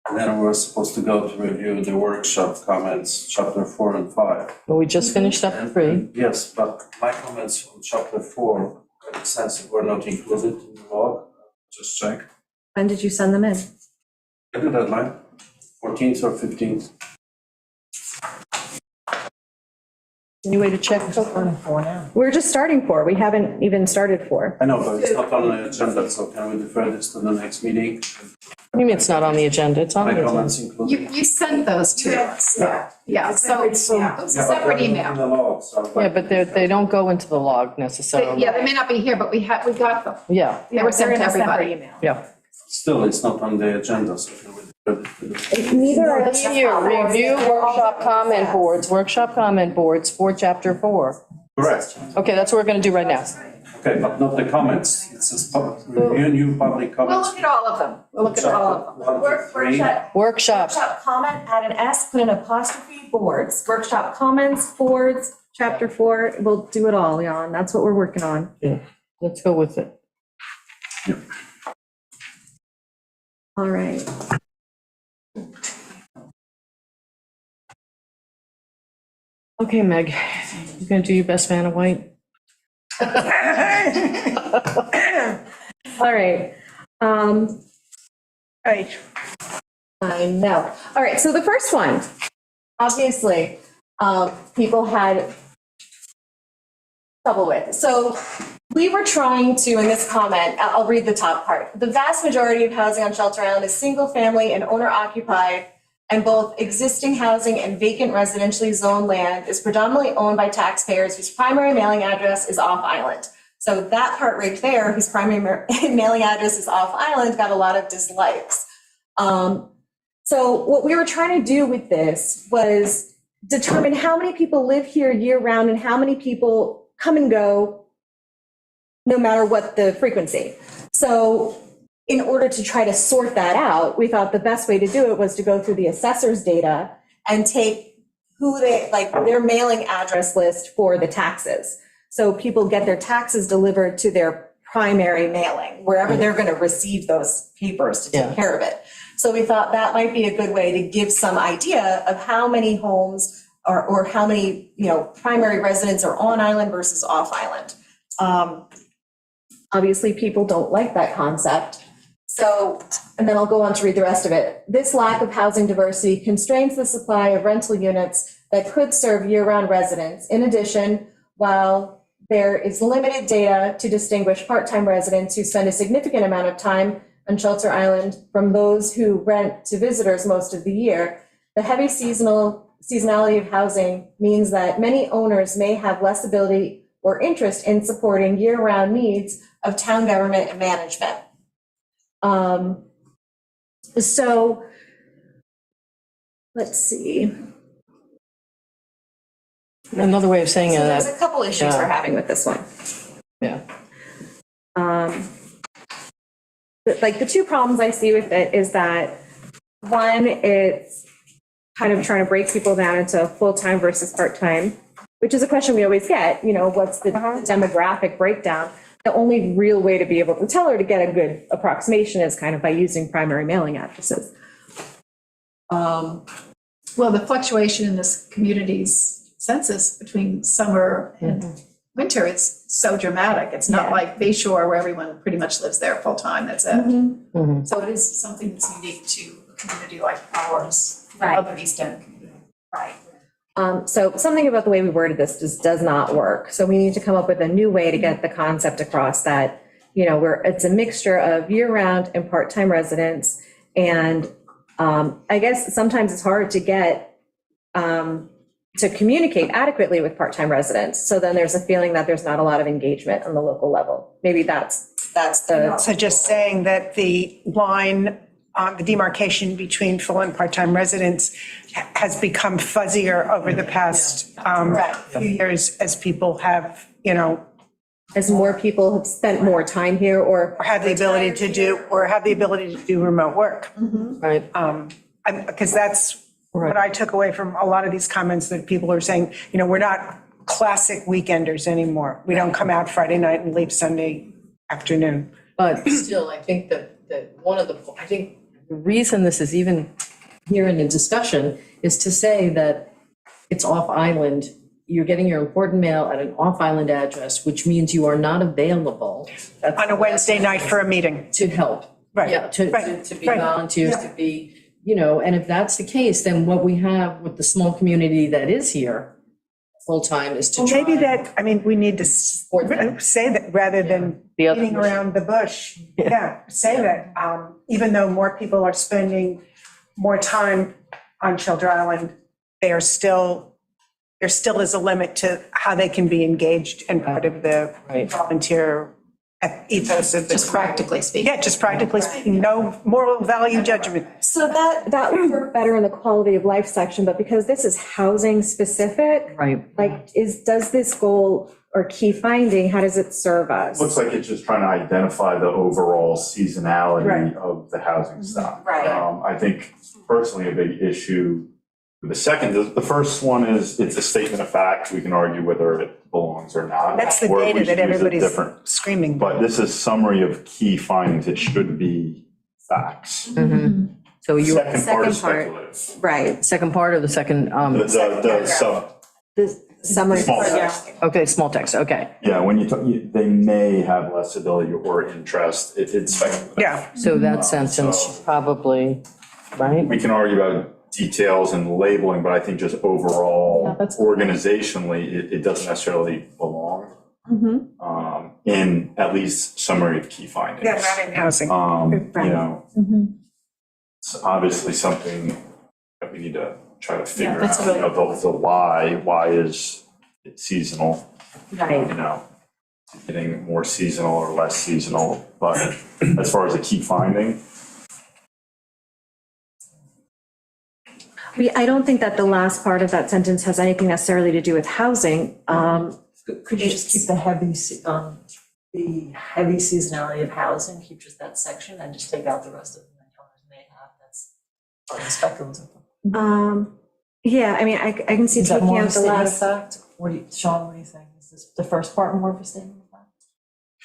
And then we're supposed to go to review the workshop comments, chapter 4 and 5. Well, we just finished up 3. Yes, but my comments on chapter 4, in a sense, were not included in the log. Just check. When did you send them in? The deadline, 14th or 15th. Any way to check? We're just starting 4. We haven't even started 4. I know, but it's not on the agenda, so can we defer this to the next meeting? I mean, it's not on the agenda, it's on My the agenda. comments included. You sent those to us. Yeah, so it's a separate In email. the log, so. Yeah, but they don't go into the log necessarily. Yeah, they may not be here, but we got them. Yeah, They were sent to everybody. yeah. Still, it's not on the agenda, so can we defer this to the. Neither are Here, review workshop comment boards for chapter 4. Correct. Okay, that's what we're gonna do right now. Okay, but not the comments. It says review new public We'll comments. look at all of them. We'll look at all of them. 1 to 3. Workshop, Workshop comment, add an S, put an apostrophe, boards. Workshop comments, boards, chapter 4, we'll do it all, Jan. That's what we're working on. let's go with it. All right. Okay, Meg, you gonna do your best Vanna White? All right. Right. I know. All right, so the first one, obviously, people had trouble with. So we were trying to, in this comment, I'll read the top part. The vast majority of housing on Shelter Island is single-family and owner-occupied, and both existing housing and vacant residentially zoned land is predominantly owned by taxpayers whose primary mailing address is off island. So that part right there, whose primary mailing address is off island, got a lot of dislikes. So what we were trying to do with this was determine how many people live here year round and how many people come and go no matter what the frequency. So in order to try to sort that out, we thought the best way to do it was to go through the assessor's data and take who they, like their mailing address list for the taxes. So people get their taxes delivered to their primary mailing, wherever they're going to receive those papers to take Yeah. care of it. So we thought that might be a good way to give some idea of how many homes or how many, primary residents are on island versus off island. Obviously, people don't like that concept. So, and then I'll go on to read the rest of it. This lack of housing diversity constrains the supply of rental units that could serve year-round residents. In addition, while there is limited data to distinguish part-time residents who spend a significant amount of time on Shelter Island from those who rent to visitors most of the year, the heavy seasonality of housing means that many owners may have less ability or interest in supporting year-round needs of town government and management. So let's see. Another way of saying So there's that, a couple issues yeah. we're having with this one. yeah. Like the two problems I see with it is that, one, it's kind of trying to break people down into full-time versus part-time, which is a question we always get, what's the demographic breakdown? The only real way to be able to tell or to get a good approximation is kind of by using primary mailing addresses. Well, the fluctuation in this community's census between summer and winter is so dramatic. It's not Yeah. like Bay Shore where everyone pretty much lives there full-time, that's it. Mhm. So it is something that's unique to a community like ours, Right. other East End community. Right. So something about the way we worded this just does not work. So we need to come up with a new way to get the concept across that, it's a mixture of year-round and part-time residents. And I guess sometimes it's hard to get, to communicate adequately with part-time residents. So then there's a feeling that there's not a lot of engagement on the local level. Maybe that's the, So just saying that the line, the demarcation between full and part-time residents has become fuzzier over the past few years as people have, as more people have spent more time here or. or have the ability to do remote work. Right, Because that's what I took away from a lot of these comments, that people are saying, we're not classic weekenders anymore. We don't come out Friday night and leave Sunday afternoon. but still, I think that the reason this is even here in the discussion is to say that it's off-island. You're getting your important mail at an off-island address, which means you are not available. On a Wednesday night for a meeting. To help. Right. Yeah, to Right, be right. volunteers, to be, and if that's the case, then what we have with the small community that is here full-time is to Well, try. maybe that, I mean, we need to Support them. say that rather than The other beating around the bush. Yeah, say that, even though more people are spending more time on Shelter Island, there still is a limit to how they can be engaged and part of the Right. volunteer ethos of the. Just practically speaking. Yeah, just practically speaking, no moral value judgment. So that would work better in the quality of life section, but because this is housing specific, Right. like, does this goal or key finding, how does it serve us? Looks like it's just trying to identify the overall seasonality Right. of the housing stock. Right. I think personally a big issue with the second, the first one is, it's a statement of fact. We can argue whether it belongs or not. That's the or if we data that should use a everybody's different- screaming. But this is summary of key findings. It should be facts. So you, Second part is Second speculative. Right, second part or the second, The sub, the summary. Small Yeah. text. okay, small text, okay. yeah, when you talk, they may have less ability or interest. It's speculative. Yeah, So that sentence should probably, right? We can argue about details and labeling, but I think just overall, Yeah, that's- organizationally, it doesn't necessarily belong in at least summary of key findings. yeah, not in housing. It's obviously something that we need to try to figure that's out, really- the why is it seasonal? Right. Getting more seasonal or less seasonal, but as far as a key finding, I don't think that the last part of that sentence has anything necessarily to do with housing. Could you just keep the heavy seasonality of housing, keep just that section and just take out the rest of them that owners may have, that's part of the speculative. Yeah, I mean, I can see Is that taking more of a out the statement of last. fact? Sean, what do you think? Is this, the first part more of a statement of fact?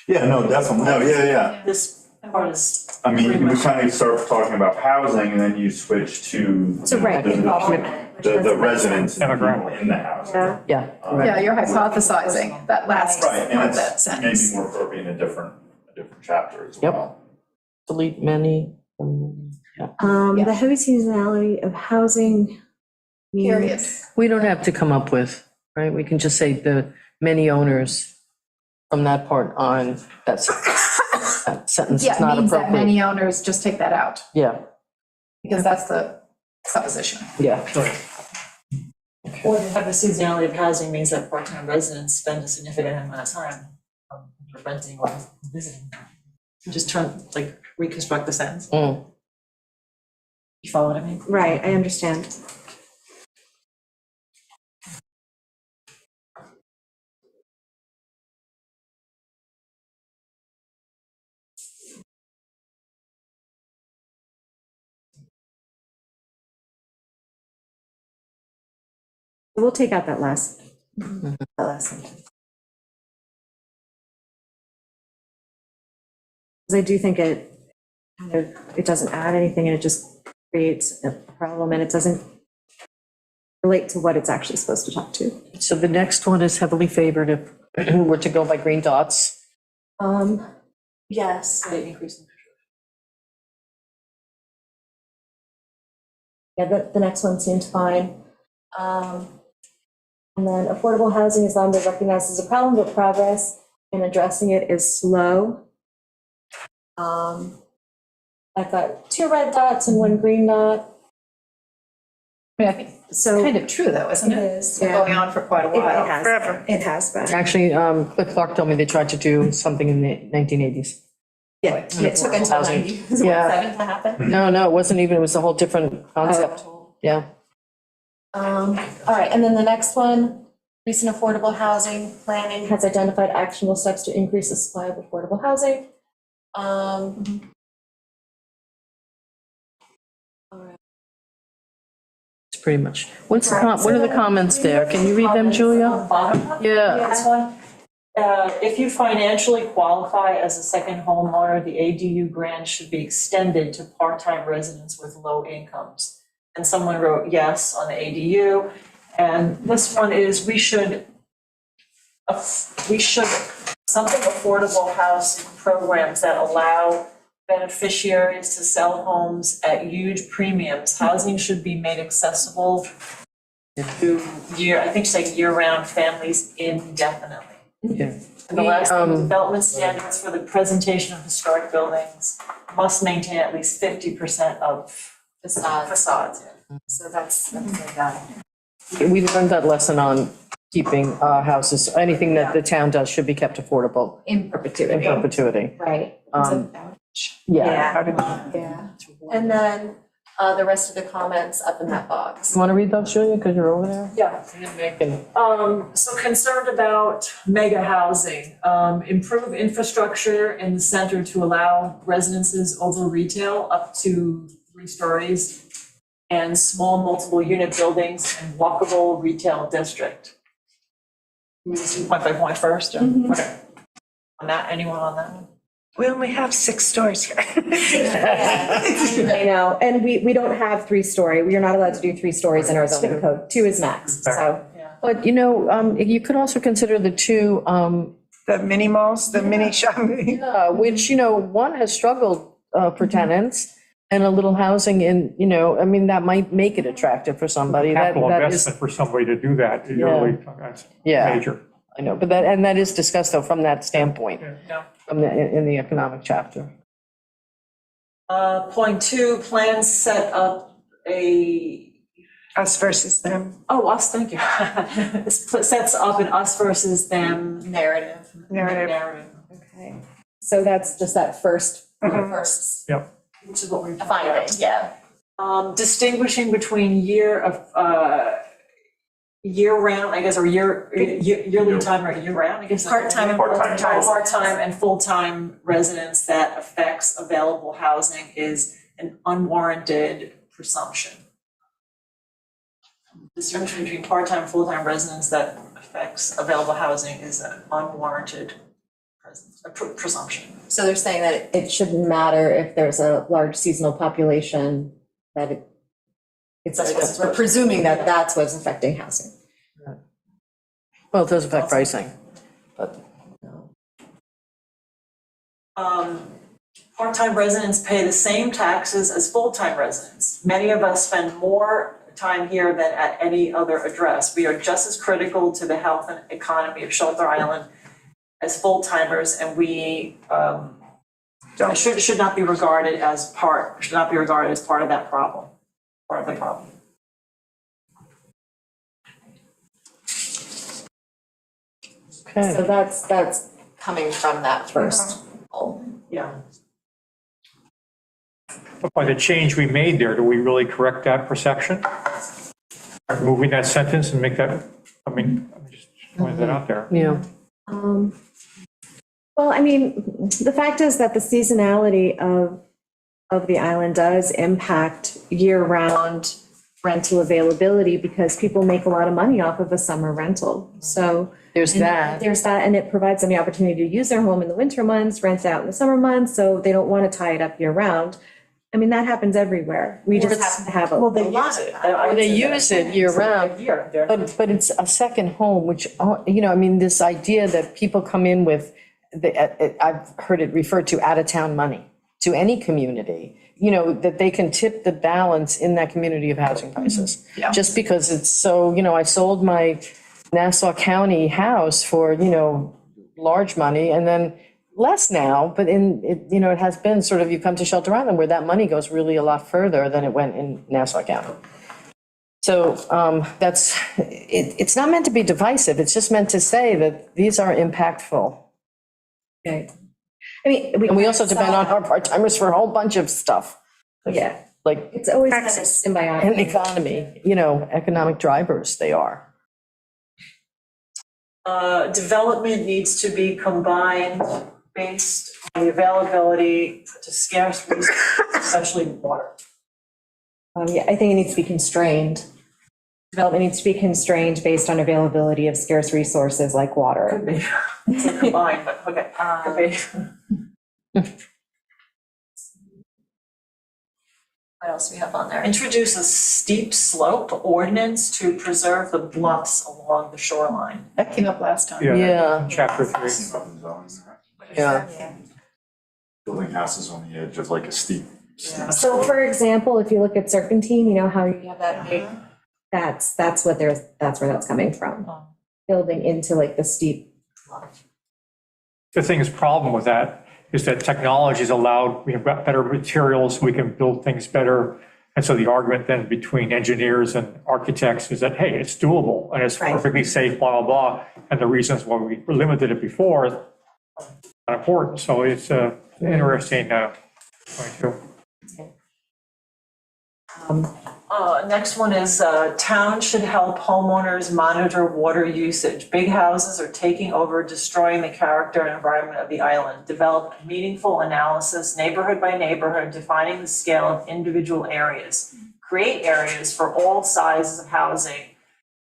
yeah, no, definitely, no, yeah. This part is. I mean, we kind of start talking about housing and then you switch to So, right, the residents and the people Demographic. in the house. Yeah. Yeah. Yeah, you're hypothesizing that last Right, and part of that it's maybe sentence. more appropriate in a different chapter as Yep. well. Delete many, yeah. The heavy seasonality of housing. means- Period. We don't have to come up with, right? We can just say the many owners from that part on, that sentence Yeah, is it not means that appropriate. many owners, just take that out, Yeah, because that's the supposition. yeah. Or to have the seasonality of housing means that part-time residents spend a significant amount of time renting or visiting. Just reconstruct the sentence. Mm. You follow what I mean? Right, I understand. We'll take out that last sentence. Because I do think it doesn't add anything and it just creates a problem and it doesn't relate to what it's actually supposed to talk to. So the next one is heavily favored if we're to go by green dots. Yes. They increase in Yeah, the next one seemed fine. And then affordable housing is not recognized as a problem, but progress in addressing it is slow. I've got 2 red dots and 1 green dot, I mean, I think it's so. kind of true, though, isn't it? It is, It's been yeah. going on for quite a It while. has, Forever. it has been. Actually, Cliff Clark told me they tried to do something in the 1980s. Yeah, and it took until Housing. 97 Yeah. to happen. No, it wasn't even, it was a whole different concept. Yeah. All right, and then the next one, recent affordable housing planning has identified actionable steps to increase the supply of affordable housing. It's pretty much, what are the comments there? Can you read them, Julia? Yeah. This one, if you financially qualify as a second homeowner, the ADU grant should be extended to part-time residents with low incomes. And someone wrote yes on the ADU. And this one is, something affordable housing programs that allow beneficiaries to sell homes at huge premiums. Housing should be made accessible to I think say year-round families indefinitely. Yeah. And the last thing, development standards for the presentation of historic buildings must maintain at least 50% of facades. So that's like that. We learned that lesson on keeping houses, anything that the town does should be kept affordable In in perpetuity. perpetuity. Right. Yeah. Yeah. And then the rest of the comments up in that box. You want to read those, Julia, because you're over there? Yeah. So concerned about mega housing, improve infrastructure in the center to allow residences over retail up to 3 stories, and small multiple unit buildings and walkable retail district. Can we just do point by point first? Or- Okay. On that, anyone on that one? We only have 6 stores here. I know, and we don't have 3-story. We are not allowed to do 3 stories in our zoning code. 2 is max, so. But, you know, you could also consider the two, The mini malls, the mini shopping. which, you know, one has struggled for tenants and a little housing in, you know, I mean, that might make it attractive for somebody. Capital That is, investment for somebody to do that, you're Yeah. really, that's Yeah. major. I know, but that is discussed though from that standpoint, No. from in the economic chapter. Point 2, plans set up a Us versus them us, thank you. This sets up an us versus them narrative. narrative, Okay. So that's just that first. which is what we're. Finding, yeah. Distinguishing between year-round, I guess, or yearly time or year-round, I guess. Part-time and Part-time. full-time. Part-time and full-time residents that affects available housing is an unwarranted presumption. Distinction between part-time and full-time residents that affects available housing is an unwarranted presumption. So they're saying that it shouldn't matter if there's a large seasonal population, that we're presuming that that's what's affecting housing. Well, it does affect pricing, but. Part-time residents pay the same taxes as full-time residents. Many of us spend more time here than at any other address. We are just as critical to the health and economy of Shelter Island as full-timers, and we should not be regarded as part of that problem, part of the problem. Okay. So that's coming from that first goal. Yeah. But by the change we made there, do we really correct that perception? Moving that sentence and make that, I mean, I'm just pointing that out there. Yeah. Well, I mean, the fact is that the seasonality of the island does impact year-round rental availability because people make a lot of money off of a summer rental. So There's that. there's that, and it provides them the opportunity to use their home in the winter months, rent out in the summer months, so they don't want to tie it up year-round. I mean, that happens everywhere. We just happen to have a lot of that. They use it year-round. But it's a second home, which, you know, I mean, this idea that people come in with, I've heard it referred to out-of-town money to any community, you know, that they can tip the balance in that community of housing prices. Yeah. Just because it's so, you know, I sold my Nassau County house for, you know, large money and then less now, but you know, it has been sort of, you come to Shelter Island where that money goes really a lot further than it went in Nassau County. So it's not meant to be divisive, it's just meant to say that these are impactful. Okay. I mean, And we also depend on our part-timers for a whole bunch of stuff, Yeah, like it's always kind of Taxes. symbiotic. an economy, you know, economic drivers they are. Development needs to be combined based on the availability to scarce resources, especially water. Yeah, I think it needs to be constrained. Development needs to be constrained based on availability of scarce resources like water. Could be, it's combined, but okay, could be. What else do we have on there? Introduce a steep slope ordinance to preserve the bluffs along the shoreline. That came up last time. Yeah. Chapter 3. Yeah. building houses on the edge of like a steep. So for example, if you look at Serpentine, you know how you have that big, that's where that's coming from. Building into like the steep. The thing is, problem with that is that technology is allowed, we have got better materials, we can build things better. And so the argument then between engineers and architects is that, hey, it's doable and it's Right. perfectly safe, blah, blah, blah. And the reasons why we limited it before is not important. So it's interesting point too. Next one is, town should help homeowners monitor water usage. Big houses are taking over, destroying the character and environment of the island. Develop meaningful analysis, neighborhood by neighborhood, defining the scale of individual areas. Create areas for all sizes of housing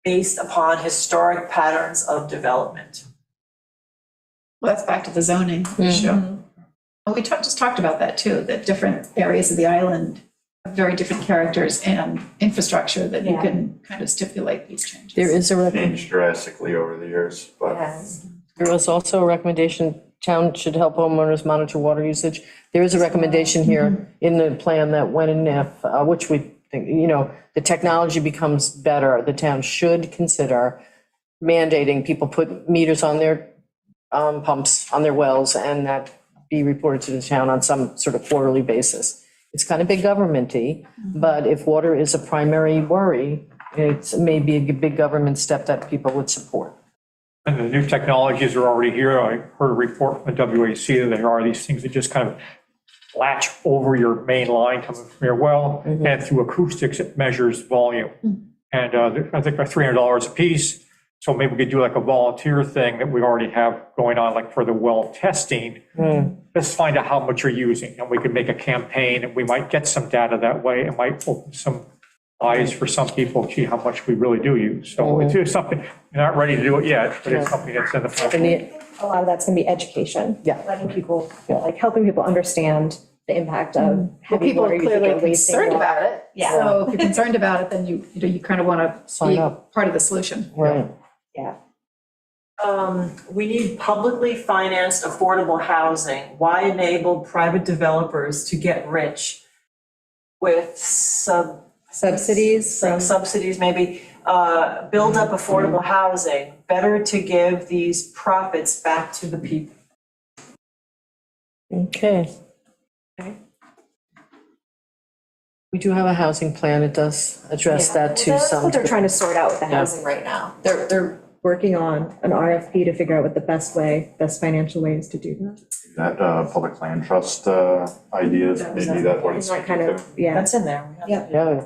based upon historic patterns of development. Well, that's back to the zoning issue. Well, we just talked about that too, that different areas of the island have very different characters and infrastructure that you Yeah. can kind of stipulate these changes. There is a Changed drastically over the years, but There was also a recommendation, town should help homeowners monitor water usage. There is a recommendation here in the plan that when and if, which we think, you know, the technology becomes better, the town should consider mandating people put meters on their pumps, on their wells, and that be reported to the town on some sort of quarterly basis. It's kind of big government-y, but if water is a primary worry, it's maybe a big government step that people would support. And the new technologies are already here. I heard a report from the WAC that there are these things that just kind of latch over your main line coming from your well, and through acoustics, it measures volume. And I think they're $300 a piece. So maybe we could do like a volunteer thing that we already have going on, like for the well testing. Let's find out how much you're using, and we could make a campaign, and we might get some data that way. It might open some eyes for some people, gee, how much we really do use. So it's something, you're not ready to do it yet, but it's something that's in the And pipeline. the, A lot of that's gonna be education. Yeah. Letting people, like helping people understand the impact of Well, heavy people water are usage clearly or wasting concerned water. about it. Yeah. So if you're concerned about it, then you kind of want to Sign be up. part of the solution. right. Yeah. We need publicly financed affordable housing. Why enable private developers to get rich with Subsidies from, subsidies maybe? Build up affordable housing. Better to give these profits back to the people. Okay. We do have a housing plan. It does address that to that's some. what they're trying to sort out with the Yeah. housing right now. They're working on an RFP to figure out what the best financial way is to do that. that public land trust ideas, maybe that's what it's. And that kind of, yeah. That's in there. We have Yeah. Yeah.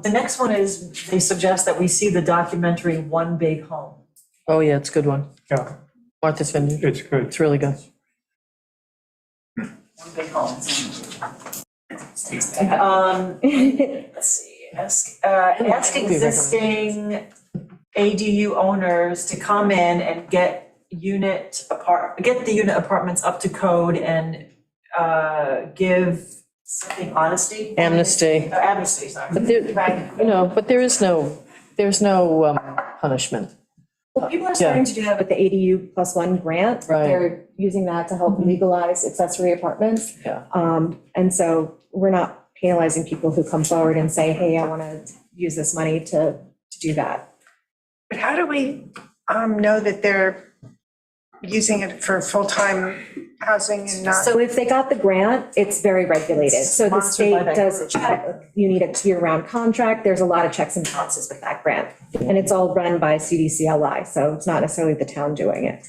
The next one is, they suggest that we see the documentary One Big Home. Oh, yeah, it's a good one. Yeah, Martha's Vineyard. it's good. It's really good. One Big Home. Let's see, ask existing ADU owners to come in and get the unit apartments up to code and give something honesty. Amnesty. Amnesty, sorry. But there, you know, but there's no punishment. Well, people are starting to do that with the ADU +1 grant. Right. They're using that to help legalize accessory apartments. Yeah. And so we're not penalizing people who come forward and say, hey, I want to use this money to do that. But how do we know that they're using it for full-time housing and not? So if they got the grant, it's very regulated. So the Sponsored by state that does a group. check, you need a year-round contract. There's a lot of checks and balances with that grant. And it's all run by CDCLI, so it's not necessarily the town doing it.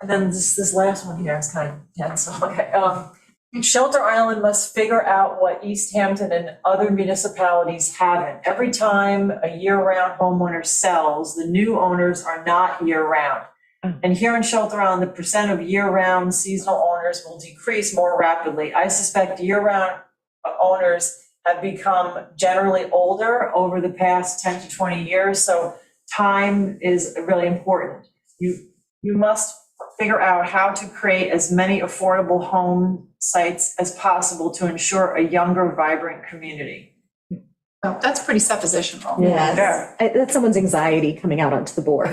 And then this last one here is kind of tense, okay. Shelter Island must figure out what East Hampton and other municipalities haven't. Every time a year-round homeowner sells, the new owners are not year-round. And here in Shelter Island, the percent of year-round seasonal owners will decrease more rapidly. I suspect year-round owners have become generally older over the past 10 to 20 years, so time is really important. You must figure out how to create as many affordable home sites as possible to ensure a younger, vibrant community. Well, that's pretty suppositional. Yes. That's someone's anxiety coming out onto the board,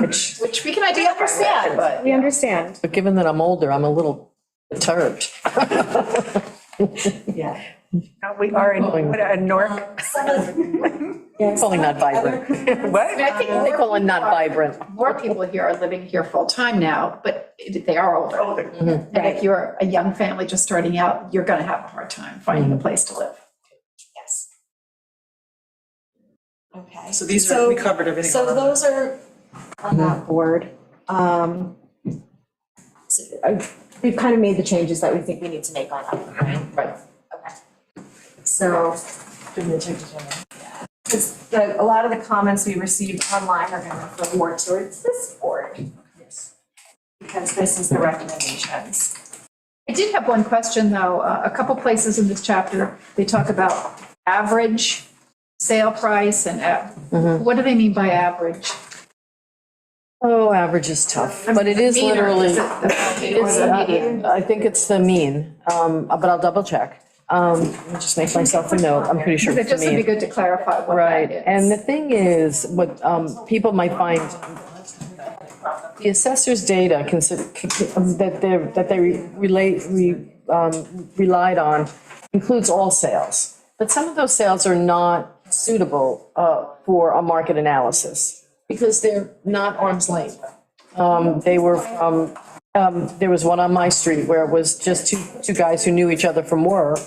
which Which we can understand, but. we understand. But given that I'm older, I'm a little perturbed. Yeah. We are in, what, a Nork? Calling not vibrant. What? I mean, I think They call it not vibrant. more people here are living here full-time now, but they are older. And if you're a young family just starting out, you're gonna have a hard time finding a place to live. Yes. Okay. So these are, we covered everything. So those are on that board. We've kind of made the changes that we think we need to make on that one, right? Right. Okay. So, because a lot of the comments we received online are going to refer more towards this board. Yes. Because this is the recommendations. I did have one question, though. A couple places in this chapter, they talk about average sale price and what do they mean by average? Oh, average is tough, but it is Mean or literally, is it the- or the median? I think it's the mean, but I'll double check. Let me just make myself a note. I'm pretty sure It it's the just would be mean. good to clarify what that Right, is. and the thing is, what people might find, the assessor's data that they relied on includes all sales. But some of those sales are not suitable for a market analysis because they're not arm's length. They were from, there was one on my street where it was just two guys who knew each other from work.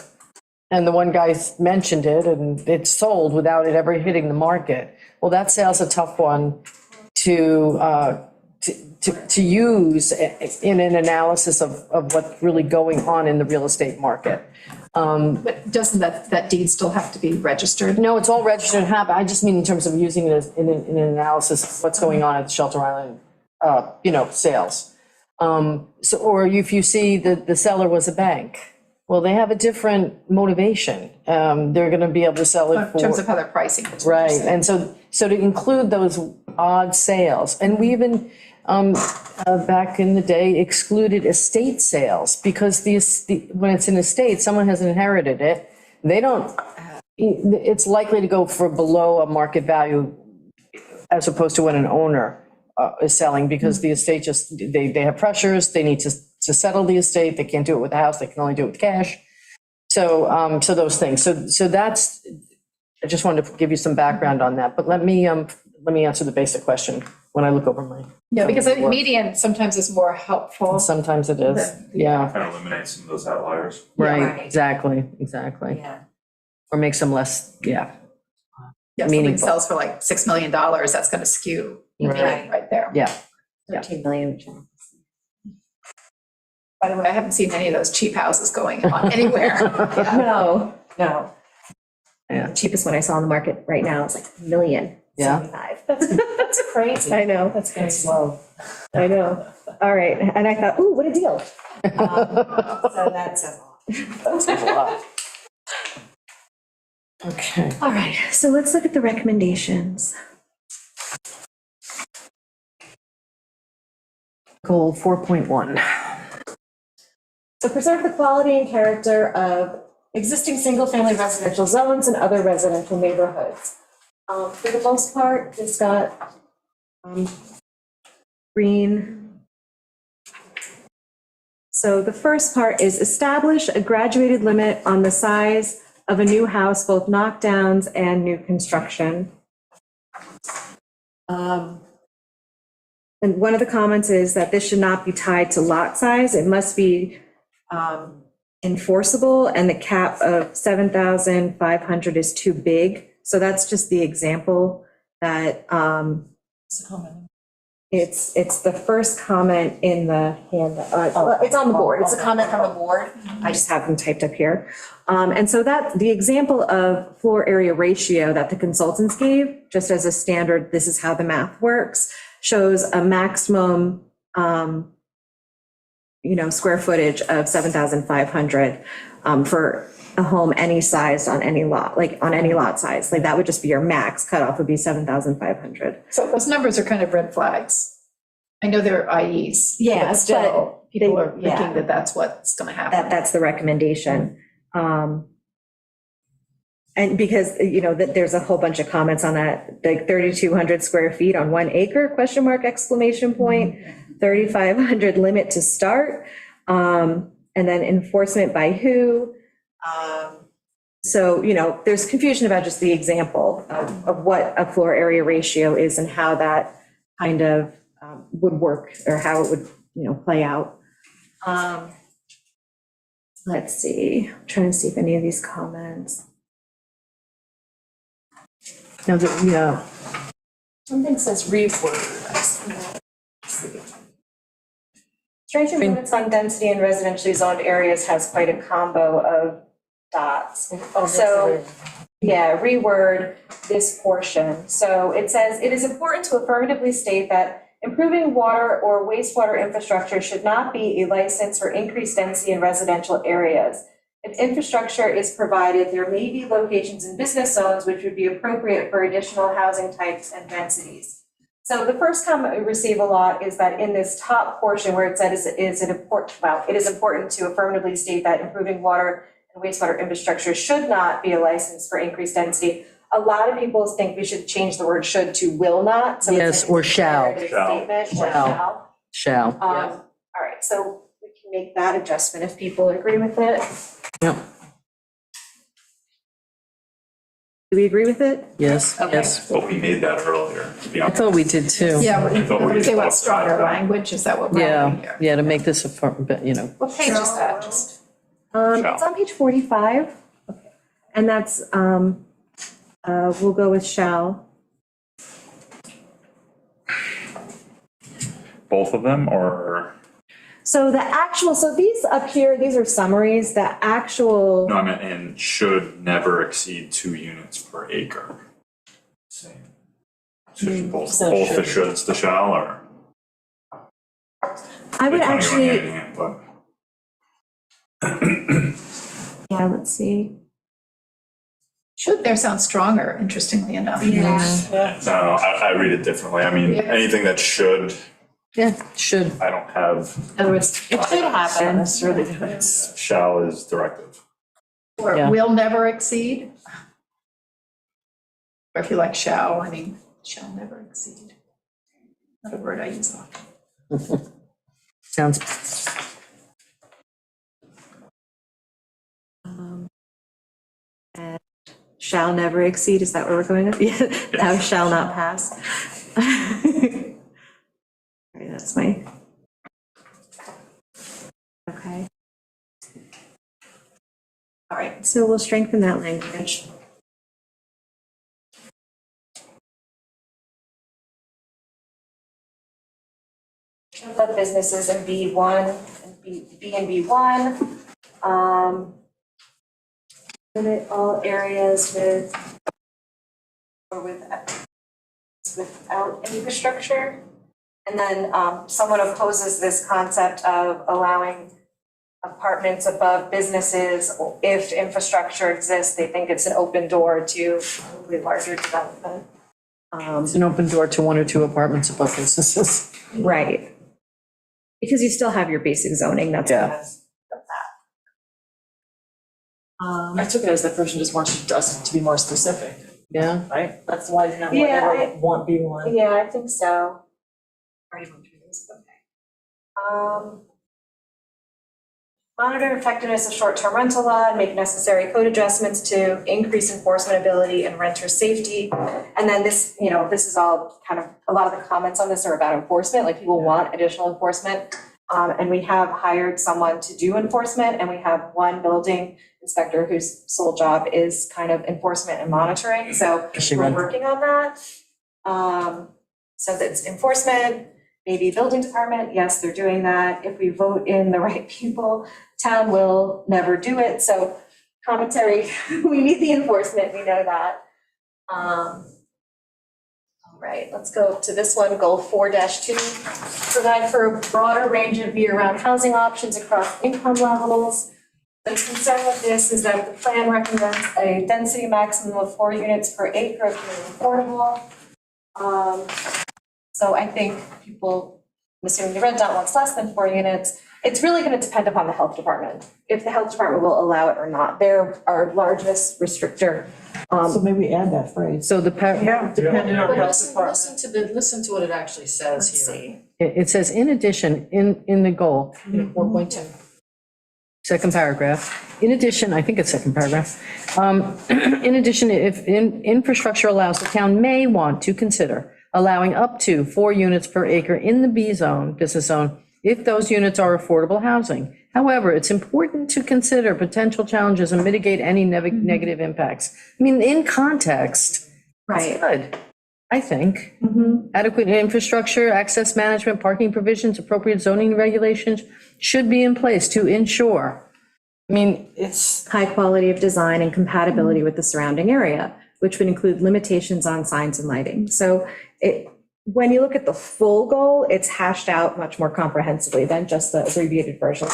And the one guy mentioned it and it sold without it ever hitting the market. Well, that sale's a tough one to use in an analysis of what's really going on in the real estate market. But doesn't that deed still have to be registered? No, it's all registered and have, I just mean in terms of using it as in an analysis of what's going on at the Shelter Island, sales. So, or if you see that the seller was a bank, well, they have a different motivation. They're gonna be able to sell it In for. terms of how they're pricing it. Right, and so to include those odd sales, and we even, back in the day, excluded estate sales, because when it's an estate, someone has inherited it, they don't, it's likely to go for below a market value as opposed to when an owner is selling, because the estate just, they have pressures, they need to settle the estate, they can't do it with the house, they can only do it with cash. So, so those things, so that's, I just wanted to give you some background on that, but let me answer the basic question when I look over my. Yeah, because I think median sometimes is more helpful. Sometimes it is, yeah, Kind of eliminate some of those outliers. right, exactly. Yeah. Or makes them less, Yeah, something meaningful. sells for like $6 million, that's gonna skew Right. right there. Yeah, 13 million. By the way, I haven't seen any of those cheap houses going on anywhere. Yeah. No. Yeah. The cheapest one I saw on the market right now is like $1.75 million. Yeah. That's crazy. I know. That's very slow. I know. All right. And I thought, ooh, what a deal. So that's a lot. okay. All right. So let's look at the recommendations. Goal 4.1. So preserve the quality and character of existing single-family residential zones and other residential neighborhoods. For the most part, it's got green. So the first part is establish a graduated limit on the size of a new house, both knockdowns and new construction. And one of the comments is that this should not be tied to lot size. It must be enforceable, and the cap of 7,500 is too big. So that's just the example that it's the first comment in the hand. It's on the board. It's a comment from the board. I just have them typed up here. And so that the example of floor area ratio that the consultants gave, just as a standard, this is how the math works, shows a maximum square footage of 7,500 for a home any size on any lot, like on any lot size. Like that would just be your max cutoff would be 7,500. So those numbers are kind of red flags. I know they're IEs. Yeah, But still, but people they- are thinking that that's what's gonna happen. That's the recommendation. And because, that there's a whole bunch of comments on that, like 3,200 square feet on 1 acre, question mark, exclamation point, 3,500 limit to start. and then enforcement by who. So, there's confusion about just the example of what a floor area ratio is and how that kind of would work, or how it would, play out. Let's see, I'm trying to see if any of these comments. No, yeah, Something says reword. Strength limits on density in residentially zoned areas has quite a combo of dots. So, yeah, reword this portion. So it says, it is important to affirmatively state that improving water or wastewater infrastructure should not be a license for increased density in residential areas. If infrastructure is provided, there may be locations in business zones which would be appropriate for additional housing types and densities. So the first comment we receive a lot is that in this top portion where it says it is important to affirmatively state that improving water and wastewater infrastructure should not be a license for increased density. A lot of people think we should change the word should to will not. So Yes, it's or shall. a statement, or Shall. shall. All right, so we can make that adjustment if people agree with it. Yep. Do we agree with it? Yes, Okay. yes. But we made that earlier, to be I honest. thought we did too. Yeah, I thought we they want talked stronger about that. language, is that what we're having Yeah, here? yeah, to make this a, What page is that? Just It's on page 45. Okay. And that's, we'll go with shall. Both of them, or, So so these up here, these are summaries, the actual. no, I meant and should never exceed 2 units per acre. Same. Should both so the should. shoulds, the shall, or? I would They kinda go actually, hand in hand, but- yeah, let's see. should there sound stronger, interestingly enough. Yeah. No, I read it differently. I mean, Yeah. anything that should, Yeah, should. I don't have, In other words, It should happen. Necessarily do it. shall is directive. or Yeah. will never exceed. Or if you like shall, I mean, shall never exceed. Not a word I use often. Sounds, And shall never exceed, is that where we're going with? Yeah, thou shall not pass. All right, that's my. Okay. All right, so we'll strengthen that language. Of businesses in B1 and B and B1. Limit all areas with or without infrastructure. And then someone opposes this concept of allowing apartments above businesses if infrastructure exists. They think it's an open door to probably larger development. it's an open door to 1 or 2 apartments above businesses. Right. Because you still have your basic zoning, that's Yeah. because of that. I took it as that person just wants us to be more specific, Yeah, right? That's why it's not Yeah, whatever want B1. Yeah, I think so. Or even through this, okay. Monitor effectiveness of short-term rental law and make necessary code adjustments to increase enforcement ability and renter safety. And then this, this is all kind of, a lot of the comments on this are about enforcement, like people want additional enforcement. And we have hired someone to do enforcement, and we have one building inspector whose sole job is kind of enforcement and monitoring, so She we're run- working on that. So that's enforcement, maybe building department, yes, they're doing that. If we vote in the right people, town will never do it, so commentary, we need the enforcement, we know that. All right, let's go to this one, goal 4-2, provide for a broader range of year-round housing options across income levels. The concern with this is that the plan recommends a density maximum of 4 units per acre if you're affordable. So I think people, I'm assuming the red dot wants less than 4 units. It's really going to depend upon the health department, if the health department will allow it or not. They're our largest restrictor. So maybe add that phrase. so the, Depending on But health listen, department. listen to what it actually says Let's here. see. it says, in addition, in the goal, 4.2. second paragraph. In addition, I think it's second paragraph. In addition, if infrastructure allows, the town may want to consider allowing up to 4 units per acre in the B zone, business zone, if those units are affordable housing. However, it's important to consider potential challenges and mitigate any negative impacts. I mean, in context, it's good, I think. Adequate infrastructure, access management, parking provisions, appropriate zoning regulations should be in place to ensure. I mean, it's, High quality of design and compatibility with the surrounding area, which would include limitations on signs and lighting. So when you look at the full goal, it's hashed out much more comprehensively than just the abbreviated version.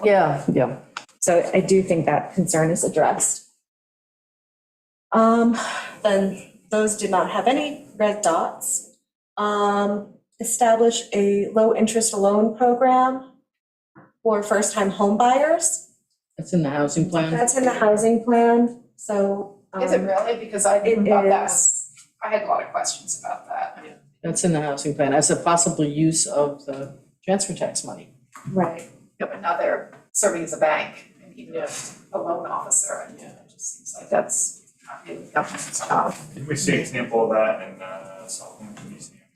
yeah. So I do think that concern is addressed. Then those did not have any red dots. Establish a low interest loan program for first-time home buyers. That's in the housing plan. That's in the housing plan, so. Is it really? Because I It thought that is. was, I had a lot of questions about that. That's in the housing plan as a possible use of the transfer tax money. Right. Yeah, but now they're serving as a bank and even a loan officer, and it just seems like that's not really government's job. Did we see an example of that in Southampton, East Hampton?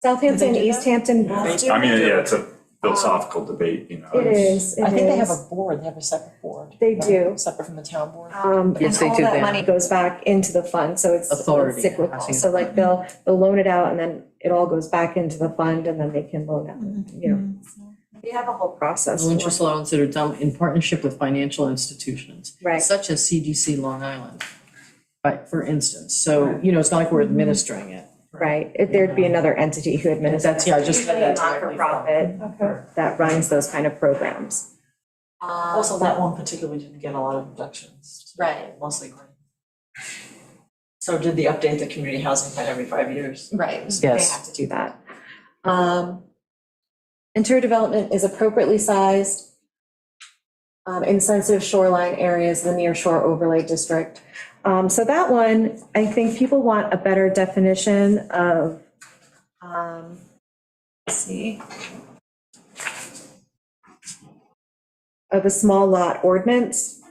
Southampton, do that? East Hampton, Boston. I mean, yeah, it's a philosophical debate, you know. It is, I think they have is. a board, they have a separate board. They do. Separate from the town board. Yes, they And do, all they that have. money goes back into the fund, so it's Authority, cyclical. housing So like they'll loan it out and then it all goes back into the fund and then they can loan out, you know. We have a whole process. Low interest loans that are done in partnership with financial institutions. Right. Such as CDC Long Island, right, for instance. So, you know, it's not like we're administering it. Right, if there'd be another entity who administers. That's, yeah, I just read that Usually a directly from. not-for-profit that runs those kind of programs. Also, that one particularly didn't get a lot of objections. Right. Mostly green. So did they update the community housing plan every 5 years? Right, they Yes. have to do that. Interior development is appropriately sized in sensitive shoreline areas, the near shore overlay district. So that one, I think people want a better definition of, let's see, of a small lot ordinance.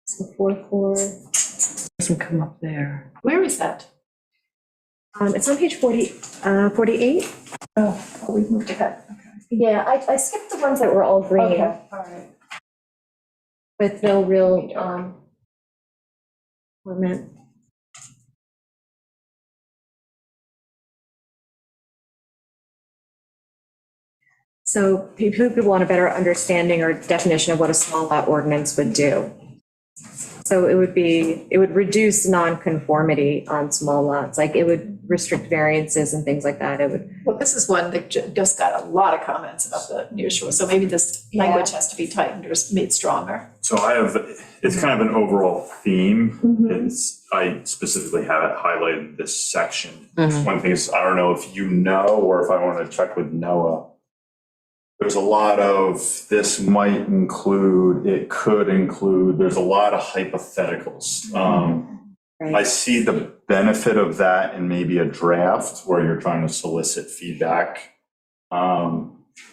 So 4.4. Doesn't come up there. Where is that? It's on page 48. Oh, we've moved ahead. Yeah, I skipped the ones that were all green Okay, all right. with no real, comment. So people want a better understanding or definition of what a small lot ordinance would do. So it would reduce nonconformity on small lots, like it would restrict variances and things like that. It would, Well, this is one that just got a lot of comments about the near shore, so maybe this language has to be tightened or made stronger. So I have, it's kind of an overall theme. Mm-hmm. I specifically have it highlighted in this section. Mhm. One thing is, I don't know if you know, or if I want to check with Noah. There's a lot of, this might include, it could include, there's a lot of hypotheticals. I right, see the benefit of that in maybe a draft where you're trying to solicit feedback.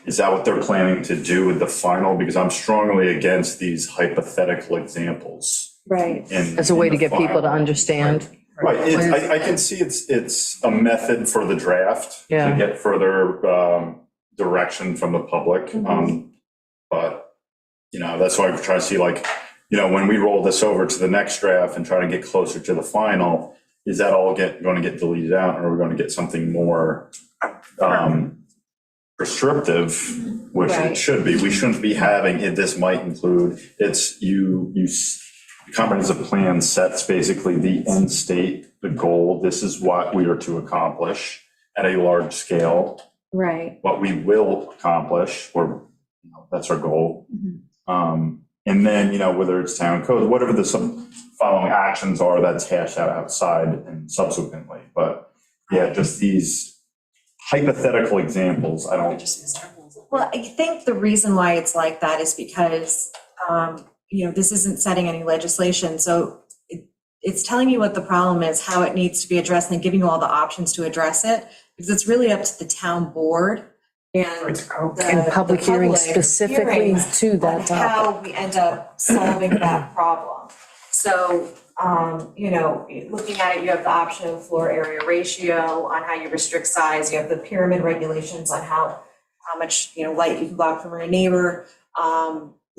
Is that what they're planning to do with the final? Because I'm strongly against these hypothetical examples. right. As a way to get people to understand. Right, I can see it's a method for the draft to Yeah. get further direction from the public. But, you know, that's why I'm trying to see, like, you know, when we roll this over to the next draft and try to get closer to the final, is that all going to get deleted out, or are we going to get something more prescriptive, which it Right. should be? We shouldn't be having it, this might include, it's the comprehensive plan sets basically the end state, the goal. This is what we are to accomplish at a large scale, Right, what we will accomplish, or, you know, that's our goal. And then, you know, whether it's town code, whatever the following actions are, that's hashed out outside and subsequently. But yeah, just these hypothetical examples, I don't. well, I think the reason why it's like that is because, this isn't setting any legislation, so it's telling you what the problem is, how it needs to be addressed, and giving you all the options to address it, because it's really up to the town board and And public hearings specifically hearings to on that topic. how we end up solving that problem. So, you know, looking at it, you have the option of floor area ratio on how you restrict size, you have the pyramid regulations on how much, you know, light you can block from your neighbor.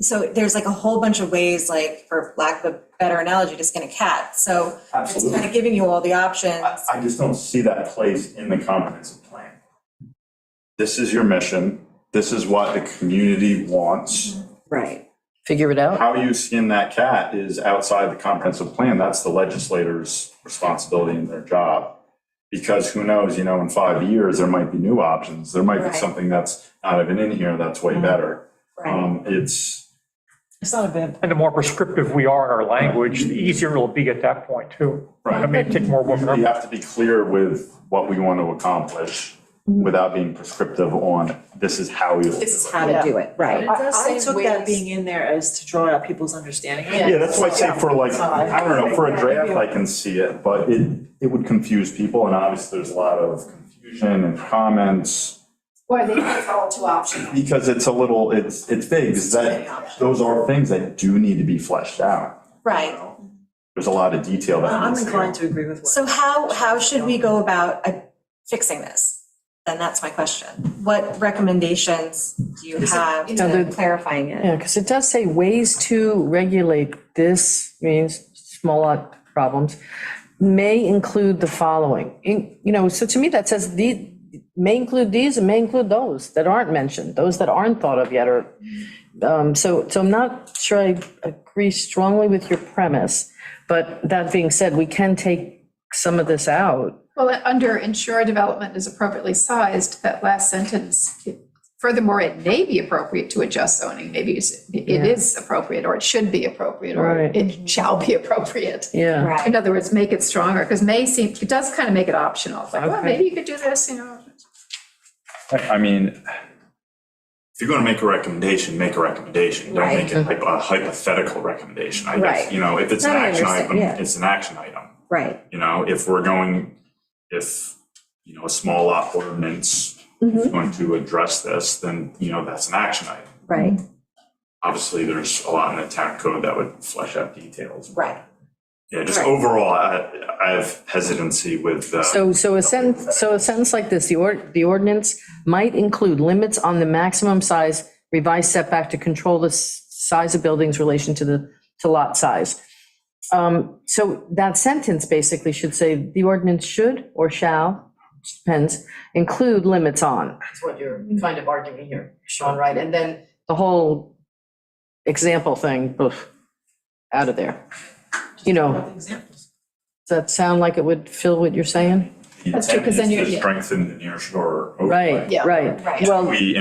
So there's like a whole bunch of ways, like, for lack of a better analogy, to skin a cat. So it's Absolutely. kind of giving you all the options. I just don't see that place in the comprehensive plan. This is your mission. This is what the community wants. Right. Figure it out. How you skin that cat is outside the comprehensive plan. That's the legislator's responsibility and their job. Because who knows, you know, in 5 years, there might be new options. There might be Right. something that's not even in here that's way better. Right. It's not a bad. And the more prescriptive we are in our language, the easier it'll be at that point too. Right. I mean, take more work. We have to be clear with what we want to accomplish without being prescriptive on this is how we will do it. This is how to do it, right. It does say took that being in there as to draw out people's understanding. Yeah, that's why I say for like, I don't know, for a draft, I can see it, but it would confuse people, and obviously there's a lot of confusion and comments, Or they might follow two options. because it's a little, it's vague, because those are things that do need to be fleshed out. you Right. know? There's a lot of detail that I'm needs to go. inclined to agree with what. So how should we go about fixing this? Then that's my question. What recommendations do you have Now, to the- clarifying it? Yeah, because it does say ways to regulate this, means small lot problems, may include the following. You know, so to me, that says the, may include these and may include those that aren't mentioned, those that aren't thought of yet, or, so I'm not sure I agree strongly with your premise, but that being said, we can take some of this out. Well, under ensure development is appropriately sized, that last sentence, furthermore, it may be appropriate to adjust zoning. Maybe it is appropriate, or it should be appropriate, or Right. it shall be appropriate. Yeah, Right. In other words, make it stronger, because may seem, it does kind of make it optional. It's like, well, Okay. maybe you could do this, you know. I mean, if you're going to make a recommendation, make a recommendation. Don't make it a hypothetical recommendation. I guess, Right. you know, if it's an No, I action understand, item, yeah. it's an action item. Right. You know, if you know, a small lot ordinance is going to address this, then, you know, that's an action item. Right. Obviously, there's a lot in the town code that would flesh out details. Right. Yeah, just Right. overall, I have hesitancy with, so a sentence like this, the ordinance might include limits on the maximum size revised setback to control the size of buildings in relation to lot size. So that sentence basically should say the ordinance should or shall, depends, include limits on. That's what you're kind of arguing here, Sean, right? And then the whole example thing, poof, out of there. You know, does that sound like it would fill what you're saying? the That's true, intent 'cause then is to you're- strengthen the nearshore overlay. Right, Yeah. right. Right. Well, We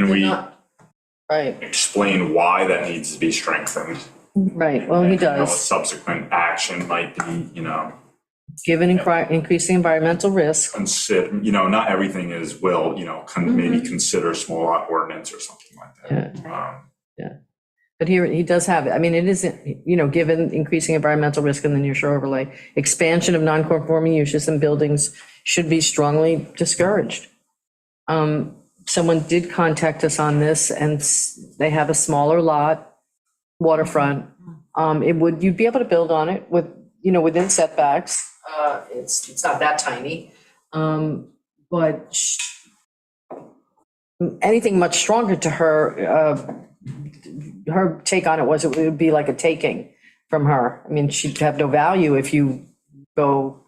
right, explain why that needs to be strengthened. right. Well, he And, you know, a does. subsequent action might be, you know, Given increasing environmental risk. consider, you know, not everything is will, you know, maybe consider small lot ordinance or something like that. But here, he does have it. I mean, it isn't, you know, given increasing environmental risk in the nearshore overlay, expansion of non-conforming uses and buildings should be strongly discouraged. Someone did contact us on this, and they have a smaller lot, waterfront. You'd be able to build on it with, you know, within setbacks. It's not that tiny. But anything much stronger to her, her take on it was it would be like a taking from her. I mean, she'd have no value if you go,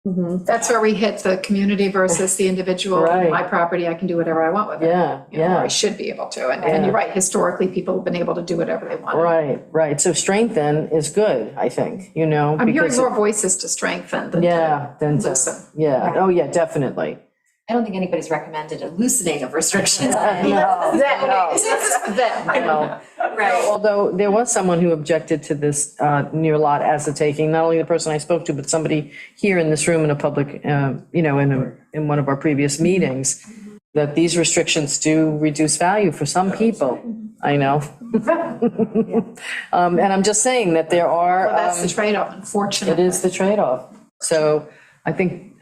That's where we hit the community versus the individual. Right. My property, I can do whatever I want with it. yeah, You know, or I yeah. should be able to. And you're right, historically, people have been able to do whatever they want. Right, right. So strengthen is good, I think, you know. I'm hearing because- more voices to strengthen than to Yeah, then, loosen. yeah, oh, yeah, definitely. I don't think anybody's recommended a loosening of restrictions. No. Them, this is for them. I know. Right. Although there was someone who objected to this near lot as a taking, not only the person I spoke to, but somebody here in this room in a public, you know, in one of our previous meetings, that these restrictions do reduce value for some people, I know. And I'm just saying that there are. Well, that's the trade-off, unfortunately. It is the trade-off. So I think,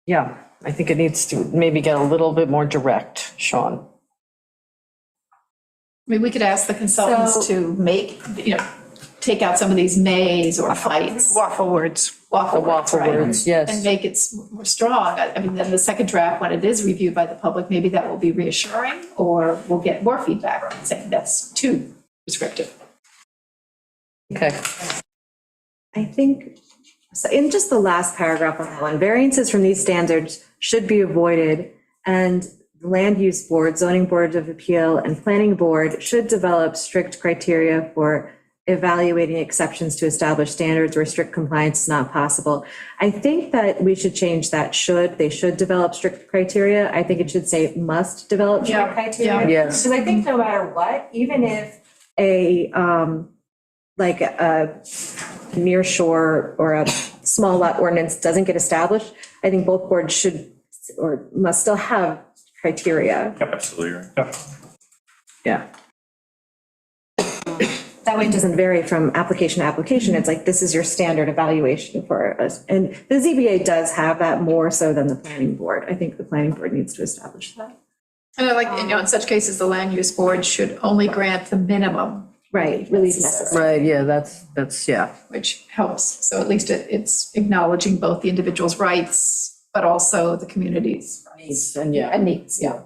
yeah, I think it needs to maybe get a little bit more direct. Sean. I mean, we could ask the consultants to make, take out some of these mays or heights. Waffle words. The waffle right? words, And yes. make it more strong. I mean, then the second draft, when it is reviewed by the public, maybe that will be reassuring, or we'll get more feedback saying that's too prescriptive. Okay. I think, so in just the last paragraph on that one, variances from these standards should be avoided, and the Land Use Board, Zoning Board of Appeal, and Planning Board should develop strict criteria for evaluating exceptions to established standards where strict compliance is not possible. I think that we should change that should. They should develop strict criteria. I think it should say must develop strict Yeah, criteria. yeah. Yes. Because I think no matter what, even if a, like a near shore or a small lot ordinance doesn't get established, I think both boards should or must still have criteria. Absolutely. Yeah. That way it doesn't vary from application to application. It's like, this is your standard evaluation for us. And the ZBA does have that more so than the planning board. I think the planning board needs to establish that. And I like, in such cases, the land use board should only grant the minimum, Right, relief necessary. Right, yeah, that's, yeah. which helps. So at least it's acknowledging both the individual's rights, but also the community's rights And yeah, and needs, yeah.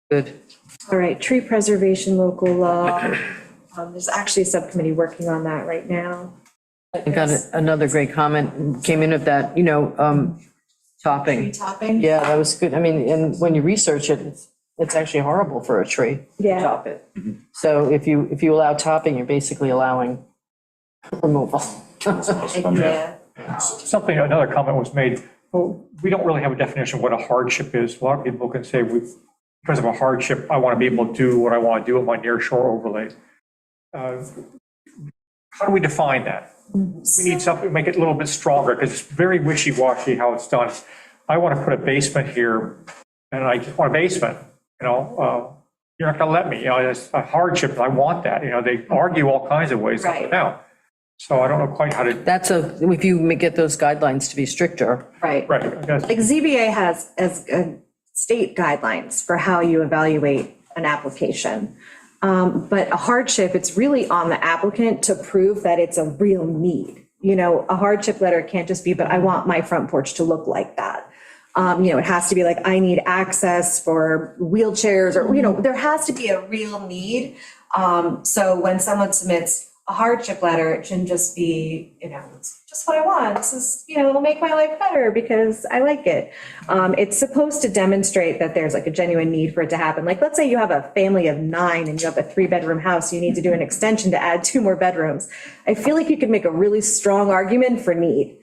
good. All right, tree preservation local law. There's actually a subcommittee working on that right now. I got another great comment came in of that, topping. Topping? Yeah, that was good. I mean, and when you research it, it's actually horrible for a tree to Yeah. top it. So if you allow topping, you're basically allowing removal. Yeah. Something, another comment was made, well, we don't really have a definition of what a hardship is. A lot of people can say, because of a hardship, I want to be able to do what I want to do with my near shore overlay. How do we define that? We need something, make it a little bit stronger, because it's very wishy-washy how it's done. I want to put a basement here, and I just want a basement, you're not going to let me, it's a hardship, I want that, they argue all kinds of ways up and down. So I don't know quite how to, That's if you get those guidelines to be stricter. Right. right, I guess. Like ZBA has state guidelines for how you evaluate an application. But a hardship, it's really on the applicant to prove that it's a real need. A hardship letter can't just be, but I want my front porch to look like that. It has to be like, I need access for wheelchairs or, there has to be a real need. So when someone submits a hardship letter, it shouldn't just be, it's just what I want. This is, it'll make my life better because I like it. It's supposed to demonstrate that there's like a genuine need for it to happen. Like, let's say you have a family of 9 and you have a 3-bedroom house, you need to do an extension to add 2 more bedrooms. I feel like you could make a really strong argument for need.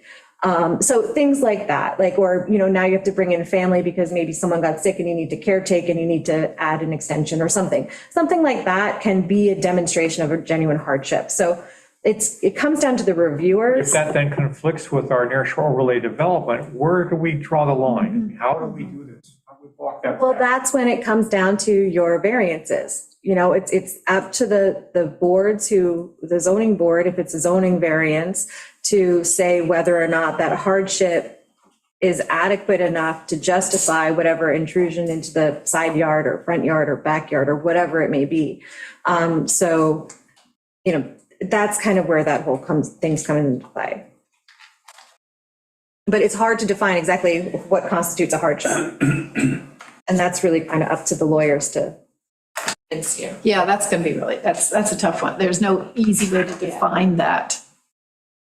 So things like that, or, now you have to bring in family because maybe someone got sick and you need to caretake and you need to add an extension or something. Something like that can be a demonstration of a genuine hardship. So it comes down to the reviewers. If that then conflicts with our nearshore overlay development, where do we draw the line? How do we do this? How do we walk that Well, back? that's when it comes down to your variances. It's up to the boards the zoning board, if it's a zoning variance, to say whether or not that hardship is adequate enough to justify whatever intrusion into the side yard or front yard or backyard or whatever it may be. So, that's kind of where that whole things come into play. But it's hard to define exactly what constitutes a hardship. And that's really kind of up to the lawyers to convince you. Yeah, that's going to be that's a tough one. There's no easy way to define that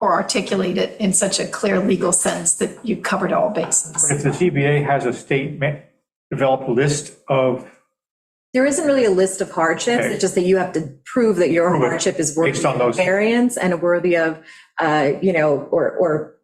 or articulate it in such a clear legal sense that you covered all bases. If the ZBA has a state-developed list of, There isn't really a list of hardships, Okay. it's just that you have to prove that your Prove it hardship is worthy based on of those. variance and worthy of, or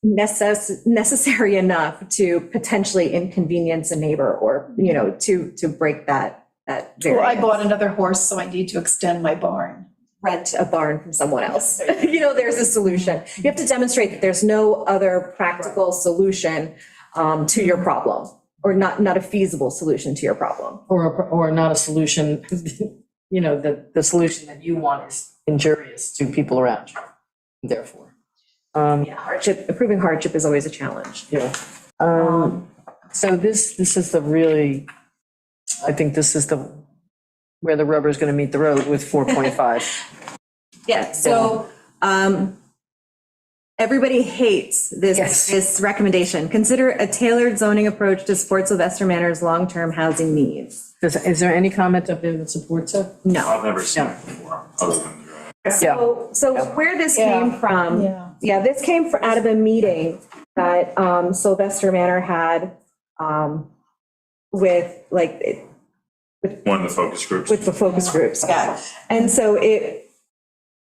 necessary enough to potentially inconvenience a neighbor or, to break that variance. Well, I bought another horse, so I need to extend my barn. Rent a barn from someone else. There's a solution. You have to demonstrate that there's no other practical solution to your problem, or not a feasible solution to your problem. Or not a solution, the solution that you want is injurious to people around you, therefore. Yeah, approving hardship is always a challenge. Yeah. So this is the really, I think this is where the rubber's going to meet the road with 4.5. Yeah, so, everybody hates Yes. this recommendation. Consider a tailored zoning approach to support Sylvester Manor's long-term housing needs. Is there any comment up there that supports it? No. I've never seen it before, other than. So where this came from, this came out of a meeting that Sylvester Manor had with like, One of the focus groups. with the focus groups, yeah. And so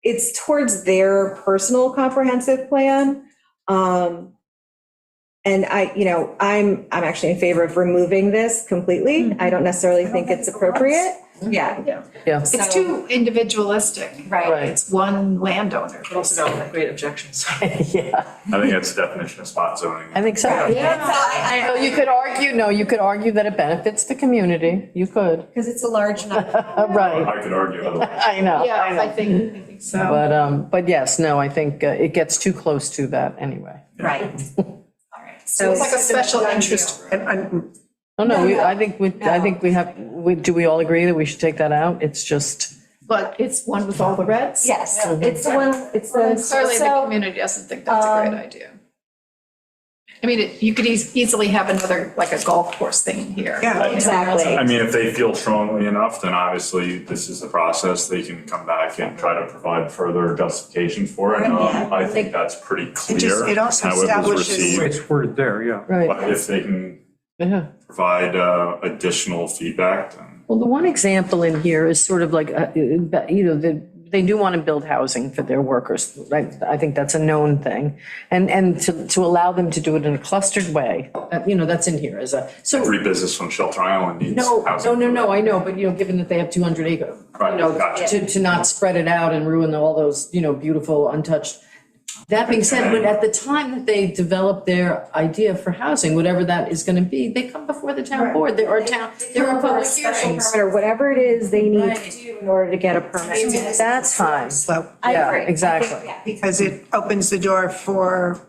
it's towards their personal comprehensive plan. And I'm actually in favor of removing this completely. I don't necessarily think it's appropriate. Yeah. Yeah. It's too individualistic. Right. It's one landowner. But also got like great objections. Yeah, I think that's the definition of spot zoning. I think so. No, you could argue that it benefits the community. You could. Because it's a large number. Right. I could argue otherwise. I know. Yeah, I know. I think so. But yes, no, I think it gets too close to that anyway. Right. So it's like a special interest. And Oh, no, I think do we all agree that we should take that out? It's just, But it's one with all the reds? Yes, it's the one, it's the. Clearly, the so- community doesn't think that's a great idea. I mean, you could easily have another, like a golf course thing here. Yeah, exactly. I mean, if they feel strongly enough, then obviously this is the process. They can come back and try to provide further justification for it. I think that's pretty clear. it also how it was establishes- received. It's worded there, yeah. right, But if they can yeah. provide additional feedback, then Well, the one example in here is sort of like, they do want to build housing for their workers, right? I think that's a known thing. And to allow them to do it in a clustered way, that's in here as so. every business on Shelter Island needs No, housing. I know, but given that they have 200 acre, Right, gotcha. to not spread it out and ruin all those, beautiful untouched. That being said, but at the time that they develop their idea for housing, whatever that is gonna be, they come before the town board, there are public hearings. Or whatever it is they need Right. to do in order to get a permit. That's fine, slow, I yeah, agree. exactly. because it opens the door for,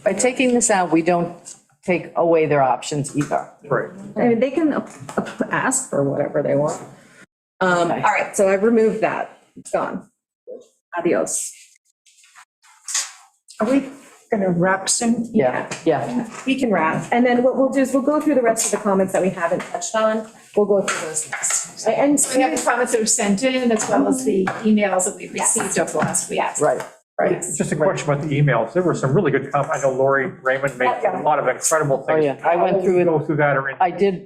By taking this out, we don't take away their options either. Right. I mean, they can ask for whatever they want. All right, so I've removed that. It's gone. Adios. are we going to wrap soon? Yeah. We can wrap. And then what we'll do is we'll go through the rest of the comments that we haven't touched on. We'll go through those next. And We have the comments that were sent in, as well as the emails that we've received over the last week. Right. Just a question about the emails. There were some really good comments. I know Lori Raymond made a lot of incredible things. Oh, yeah. I went through it. Go through that or?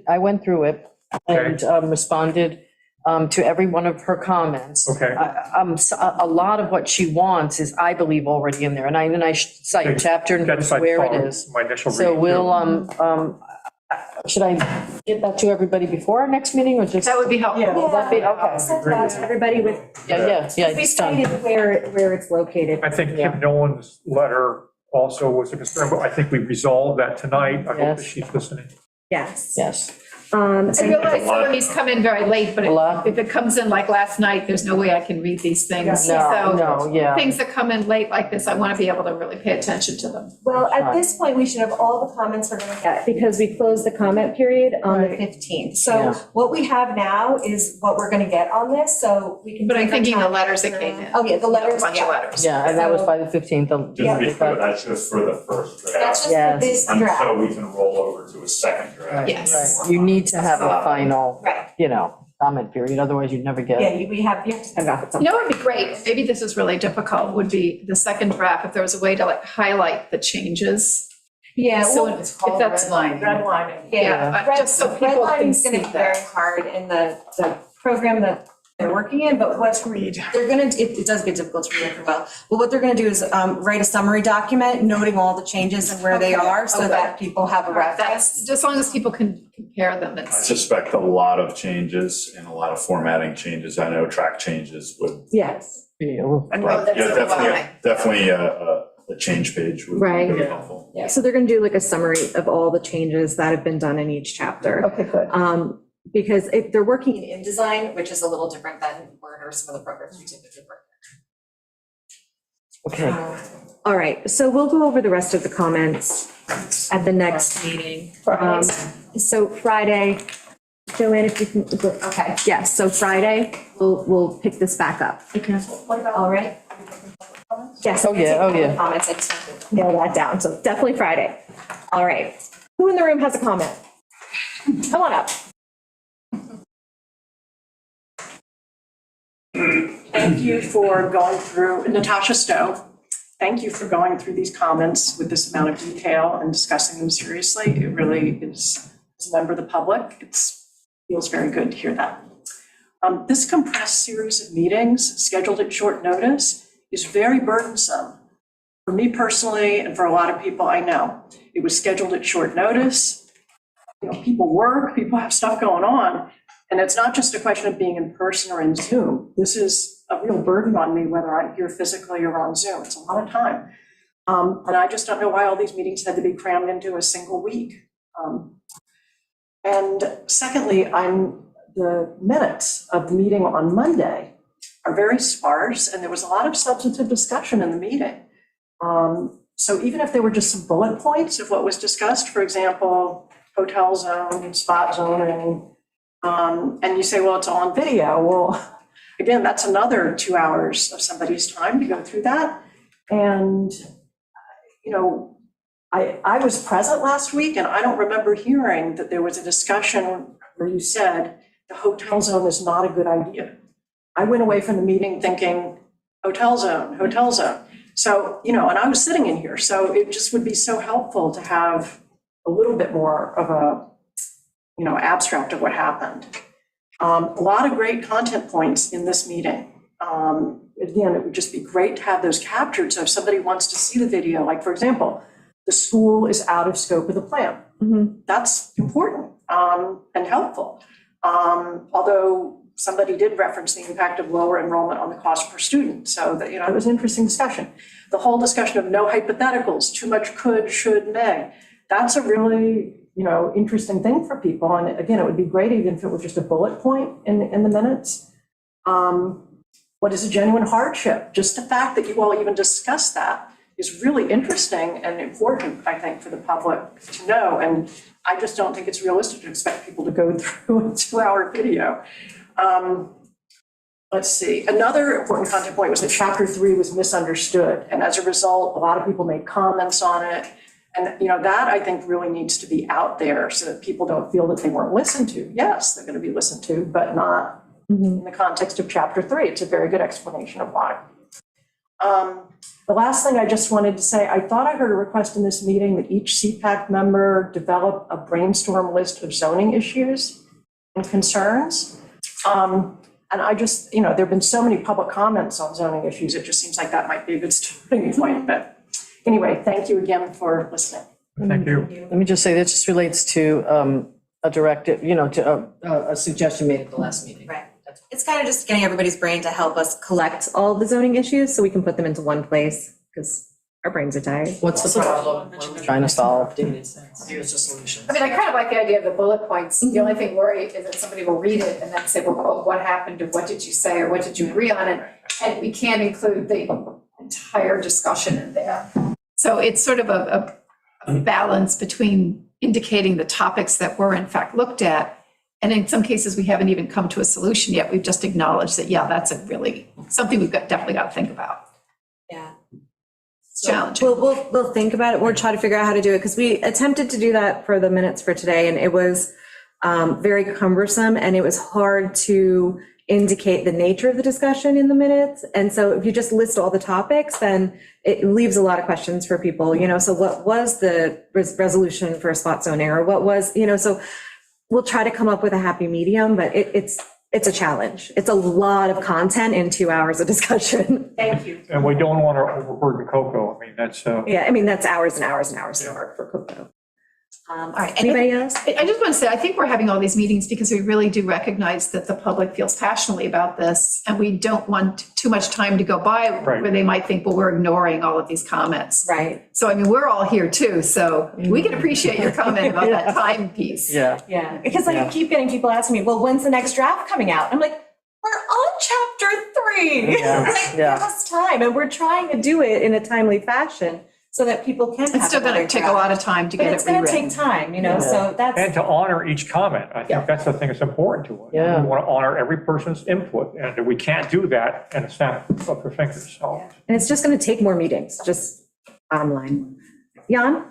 I went through it and responded to every one of her comments. Okay. A lot of what she wants is, I believe, already in there, and I cite chapter and verse That's I where saw it is. My initial reading. So too. we'll, should I get that to everybody before our next meeting, or just? That would be helpful. Will that be, okay. send that to everybody with, Yeah, we it's done. stated where it's located. I think Yeah. Kim Nolan's letter also was a concern, but I think we resolved that tonight. I hope that Yes. she's listening. Yes. Yes. I realize some of these come in very late, but A lot. if it comes in like last night, there's no way I can read these things. No, yeah. Things that come in late like this, I want to be able to really pay attention to them. Well, at this point, we should have all the comments we're going to get because we closed the comment period on the 15th. So Yeah. what we have now is what we're going to get on this, so we can. But I'm take our thinking the time. letters that came in. Oh, yeah, the letters, A bunch of yeah. letters. Yeah, and that was by the 15th. Just to be clear, that's just for the first That's draft, just for Yes. this draft. until we can roll over to a second draft. Right, Yes. right. You need to have a final, Right. comment period, otherwise you'd never get. Yeah, we have to send off at some You point. know what would be great, maybe this is really difficult, would be the second draft, if there was a way to like highlight the changes. Yeah, So well, if that's. Redlining. Yeah, just so people can redlining's see going to be very that. hard in the program that they're working in, but what Read. they're gonna, it does get difficult to read after a while. But what they're gonna do is write a summary document noting all the changes and where they Okay, are so okay. that people have a reference. That's, as long as people can compare them, I it's. suspect a lot of changes and a lot of formatting changes. I know track changes would, Yes. Yeah, well, And Oh, that's yeah, a lot. definitely a change page would be Right. really Yeah. helpful. Yeah, so they're gonna do like a summary of all the changes that have been done in each chapter. Okay, good. Because if they're working in InDesign, which is a little different than Word or some of the programs we typically work okay. All right, so we'll go over the rest of the comments at the next meeting. So Friday, Joanne, if you can, okay, yes, so Friday, we'll pick this back up. Okay. All right? Yes. Oh, yeah, oh, yeah. Comments, I just have to nail that down, so definitely Friday. All right. Who in the room has a comment? Come on up. Thank you for going through, Natasha Stowe, thank you for going through these comments with this amount of detail and discussing them seriously. It really is, as a member of the public, it feels very good to hear that. This compressed series of meetings scheduled at short notice is very burdensome. For me personally, and for a lot of people I know, it was scheduled at short notice. You know, people work, people have stuff going on. And it's not just a question of being in person or in Zoom. This is a real burden on me, whether I'm here physically or on Zoom. It's a lot of time. And I just don't know why all these meetings had to be crammed into a single week. And secondly, the minutes of the meeting on Monday are very sparse, and there was a lot of substantive discussion in the meeting. So even if there were just some bullet points of what was discussed, for example, hotel zone, spot zoning, and you say, well, it's all on video. Well, again, that's another 2 hours of somebody's time to go through that. And, you know, I was present last week, and I don't remember hearing that there was a discussion where you said the hotel zone is not a good idea. I went away from the meeting thinking, hotel zone, hotel zone. So, you know, and I was sitting in here, so it just would be so helpful to have a little bit more of a, you know, abstract of what happened. A lot of great content points in this meeting. Again, it would just be great to have those captured. So if somebody wants to see the video, like for example, the school is out of scope of the plan. That's important and helpful. Although somebody did reference the impact of lower enrollment on the cost per student. So that, you know, it was an interesting discussion. The whole discussion of no hypotheticals, too much could, should, may. That's a really, you know, interesting thing for people. And again, it would be great even if it were just a bullet point in the minutes. What is a genuine hardship? Just the fact that you all even discussed that is really interesting and important, I think, for the public to know. And I just don't think it's realistic to expect people to go through a 2-hour video. Let's see. Another important content point was that chapter 3 was misunderstood. And as a result, a lot of people made comments on it. And, you know, that I think really needs to be out there so that people don't feel that they weren't listened to. Yes, they're going to be listened to, but not in the context of chapter 3. It's a very good explanation of why. The last thing I just wanted to say, I thought I heard a request in this meeting that each CPAC member develop a brainstorm list of zoning issues and concerns. And I just, you know, there've been so many public comments on zoning issues, it just seems like that might be a good starting point. But anyway, thank you again for listening. Thank you. Let me just say, that just relates to a directive, you know, to a suggestion made at the last meeting. Right. It's kind of just getting everybody's brain to help us collect all the zoning issues so we can put them into one place because our brains are tired. What's the problem we're trying to solve? Here's the solution. I mean, I kind of like the idea of the bullet points. The only thing worried is that somebody will read it and then say, well, what happened, or what did you say, or what did you agree on? And we can't include the entire discussion in there. So it's sort of a balance between indicating the topics that were in fact looked at. And in some cases, we haven't even come to a solution yet. We've just acknowledged that, yeah, that's a really, something we've definitely got to think about. Yeah. Challenging. We'll think about it. We'll try to figure out how to do it because we attempted to do that for the minutes for today and it was very cumbersome and it was hard to indicate the nature of the discussion in the minutes. And so if you just list all the topics, then it leaves a lot of questions for people, you know, so what was the resolution for spot zoning or what was, you know, so we'll try to come up with a happy medium, but it's a challenge. It's a lot of content in 2 hours of discussion. Thank you. And we don't want to overburden Coco. I mean, that's, Yeah, I mean, that's hours and hours and hours of work for Coco. All right, anybody else? I just want to say, I think we're having all these meetings because we really do recognize that the public feels passionately about this, and we don't want too much time to go by Right. where they might think, well, we're ignoring all of these comments. Right. So, I mean, we're all here too, so we can appreciate your comment about that time piece. Yeah. Yeah, because like I keep getting people asking me, well, when's the next draft coming out? I'm like, we're on chapter hurry. Like, give us time, and we're trying to do it in a timely fashion so that people can have It's still another gonna take a draft. lot of time to But get it's it gonna rewritten. take time, you know, so And that's, to honor each comment. I Yeah. think that's the thing that's important to us. Yeah. We want to honor every person's input, and we can't do that in a snap of your fingers, so. and it's just gonna take more meetings, just bottom line. Jan?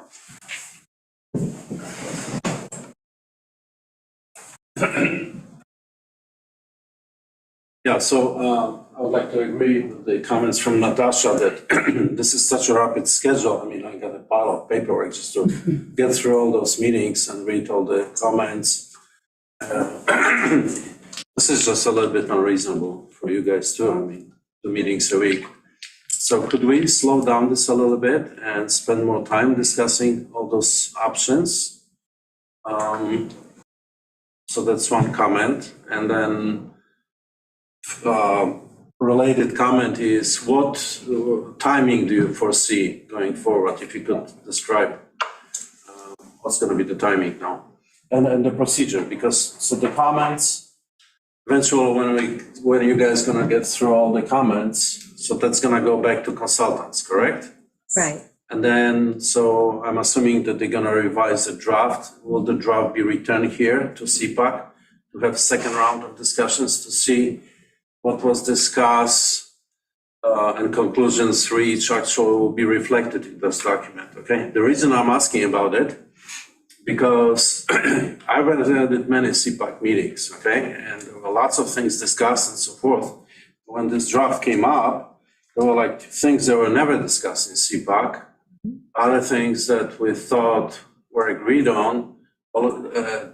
Yeah, so I would like to agree with the comments from Natasha that this is such a rapid schedule. I mean, I got a pile of paperwork just to get through all those meetings and read all the comments. This is just a little bit unreasonable for you guys too. I mean, 2 meetings a week. So could we slow down this a little bit and spend more time discussing all those options? So that's one comment. And then related comment is what timing do you foresee going forward? If you could describe what's going to be the timing now and the procedure, because so the comments eventually when you guys going to get through all the comments, so that's going to go back to consultants, correct? Right. And then, so I'm assuming that they're gonna revise the draft. Will the draft be returned here to CPAC to have a second round of discussions to see what was discussed and conclusions reached actually will be reflected in this document, okay? The reason I'm asking about it, because I've attended many CPAC meetings, okay? And there were lots of things discussed and so forth. When this draft came up, there were like things that were never discussed in CPAC, other things that we thought were agreed on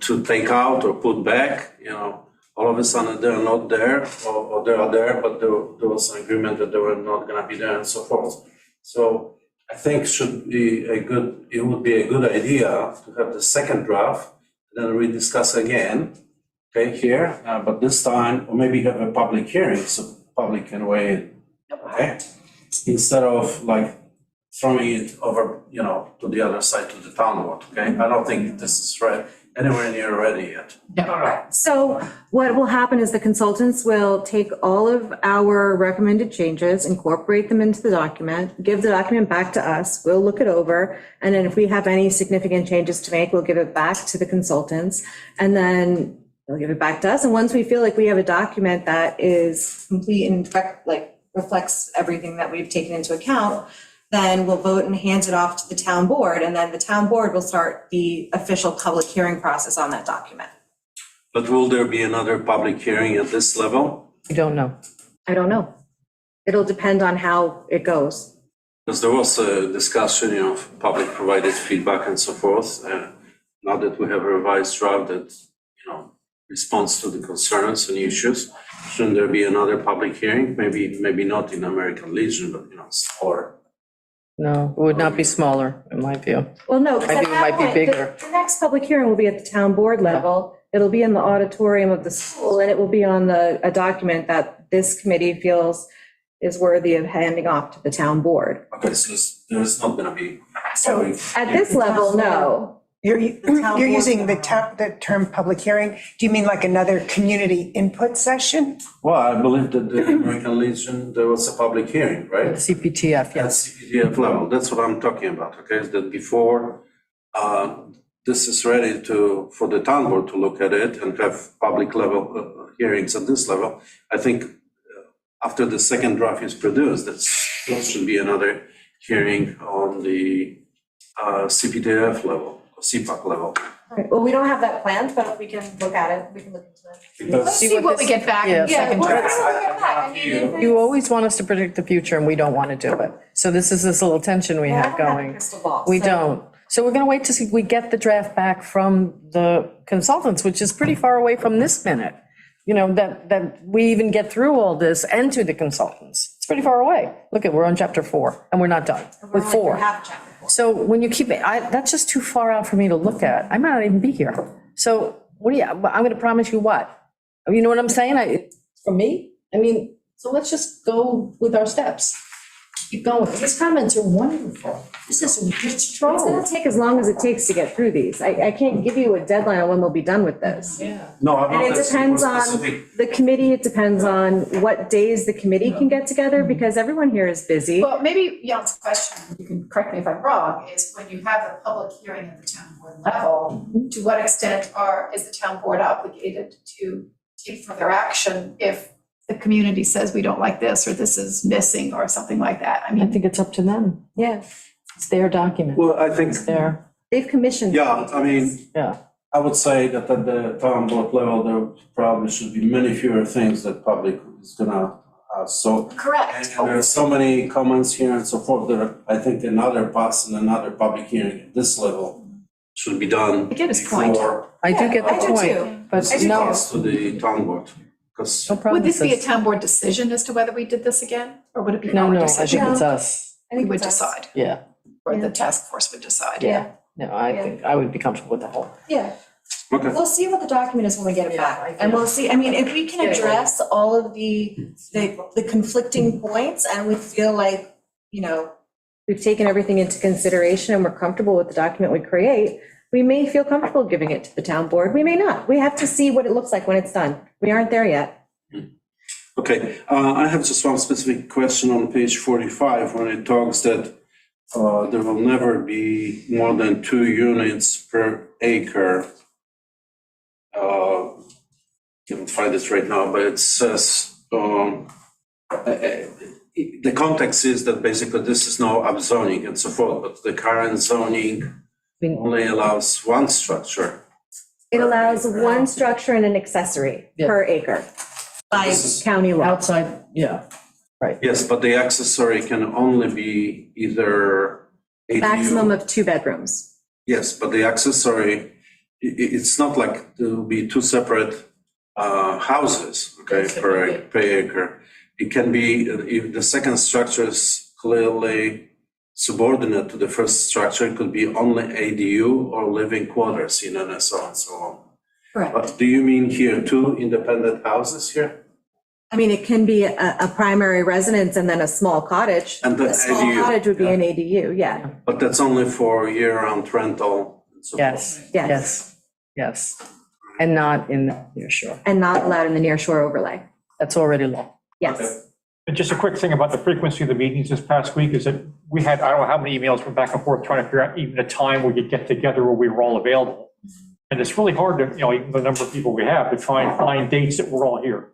to take out or put back, you know, all of a sudden they're not there, or they are there, but there was an agreement that they were not gonna be there and so forth. So I think it would be a good idea to have the second draft, then rediscuss again, okay, here, but this time, or maybe have a public hearing, so public can weigh in, okay? Instead of like throwing it over, you know, to the other side, to the town board, okay? I don't think this is anywhere near ready yet. So what will happen is the consultants will take all of our recommended changes, incorporate them into the document, give the document back to us, we'll look it over, and then if we have any significant changes to make, we'll give it back to the consultants, and then they'll give it back to us, and once we feel like we have a document that is complete and reflects everything that we've taken into account, then we'll vote and hand it off to the town board, and then the town board will start the official public hearing process on that document. But will there be another public hearing at this level? We don't know. I don't know. It'll depend on how it goes. Because there was a discussion, you know, of public provided feedback and so forth. Now that we have a revised draft that, you know, responds to the concerns and issues, shouldn't there be another public hearing? Maybe not in American Legion, but, you know, smaller. No, it would not be smaller, in my view. Well, no, 'cause I at think it that might be point, bigger. the next public hearing will be at the town board level. It'll be in the auditorium of the school, and it will be on a document that this committee feels is worthy of handing off to the town board. Okay, so there's not gonna be. So public At hearing. this level, no. You're town board using the can- the term public hearing. Do you mean like another community input session? Well, I believe that the American Legion, there was a public hearing, right? CPTF, At yes. CPTF level, that's what I'm talking about, okay, is that before this is ready for the town board to look at it and have public level hearings at this level, I think after the second draft is produced, there should be another hearing on the CPTF level, or CPAC level. Well, we don't have that planned, but we can look at it, we can look into it. Because Let's see what we get back in the Yeah. second draft. You always want us to predict the future, and we don't want to do it. So this is this little tension we have going. We don't. So we're going to wait to see, we get the draft back from the consultants, which is pretty far away from this minute. You know, that we even get through all this and to the consultants. It's pretty far away. Look we're on chapter 4, and we're not done with 4. So when you keep it, that's just too far out for me to look at. I might not even be here. So I'm going to promise you what? You know what I'm saying? From me? I mean, so let's just go with our steps. keep going. These comments are wonderful. This is a rich It's gonna trove. take as long as it takes to get through these. I can't give you a deadline on when we'll be done with this. Yeah. No, I'm And not it asking for depends on specific. the committee, it depends on what days the committee can get together, because everyone here is busy. Well, maybe Jan's question, you can correct me if I'm wrong, is when you have a public hearing at the town board level, to what extent is the town board obligated to take further action if the community says we don't like this, or this is missing, or something like that? I I mean, think it's up to them. Yeah, It's their document. Well, I think, It's their, they've commissioned. yeah, I mean, yeah. I would say that at the town board level, there probably should be many fewer things that public is gonna ask. So, correct. and there are so many comments here and so forth, that I think another pass and another public hearing at this level should be done I get his point. before I do get the I do point, too. but I do no, pass to the town board. Because no problem. Would this be a sis. town board decision as to whether we did this again, or would it be No, our no, I decision? think it's us. I We think would it's us. decide, Yeah, or the task force would decide. yeah. No, I Yeah. think I would be comfortable with the whole. Yeah, okay. we'll see what the document is when we get it Yeah, back. I And do. we'll see, I mean, if we can address all of the conflicting points and we feel like, we've taken everything into consideration and we're comfortable with the document we create, we may feel comfortable giving it to the town board. We may not. We have to see what it looks like when it's done. We aren't there yet. Okay, I have just one specific question on page 45, when it talks that there will never be more than 2 units per acre. Can't find it right now, but it says, the context is that basically this is no upzoning and so forth, but the current zoning only allows one structure. It allows one structure and an accessory per acre by This is county law. Outside, yeah. Yes, but the accessory can only be either ADU. Maximum of 2 bedrooms. Yes, but the accessory, it's not like there will be 2 separate houses, okay, per acre. It can be, if the second structure is clearly subordinate to the first structure, it could be only ADU or living quarters, and so on and so on. Correct. But do you mean here 2 independent houses here? I mean, it can be a primary residence and then a small cottage. And the A small ADU, cottage would be an ADU, yeah. But that's only for year-round rental and so forth. Yes, yes, yes. And not in the near shore. And not allowed in the near shore overlay. That's already law. Yes. And just a quick thing about the frequency of the meetings this past week is that we had, I don't know how many emails went back and forth trying to figure out even a time we could get together where we were all available. And it's really hard to, even the number of people we have, to try and find dates that we're all here.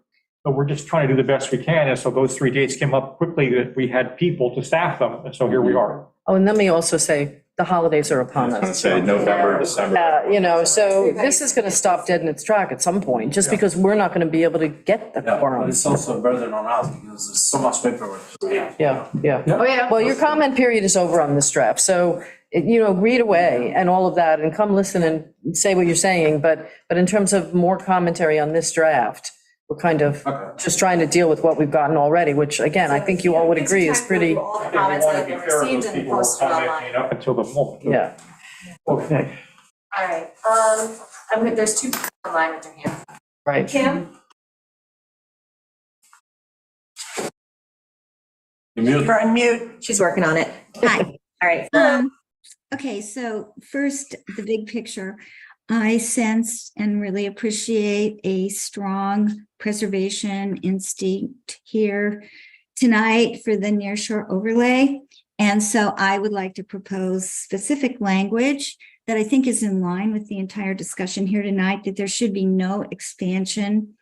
But we're just trying to do the best we can. And so those 3 dates came up quickly that we had people to staff them. And so here we are. Oh, and let me also say, the holidays are upon I was us. gonna say November, December. So this is going to stop dead in its track at some point, just because we're not going to be able to get the Yeah, but quorum. it's also a burden on us because there's so much paperwork. Yeah, yeah. Oh, yeah. Well, your comment period is over on this draft, so, read away and all of that, and come listen and say what you're saying, but in terms of more commentary on this draft, we're kind of just trying to deal with what we've gotten already, which, again, I think you all would agree is pretty, All the I think we comments that want have to be been fair to received those and people who are posted online. commenting up until the moment. yeah. Okay. All right, there's 2 people online with their hands. Right. Kim? You're on mute. She's working on it. Hi. All right. Okay, so first, the big picture. I sense and really appreciate a strong preservation instinct here tonight for the nearshore overlay. And so I would like to propose specific language that I think is in line with the entire discussion here tonight, that there should be no expansion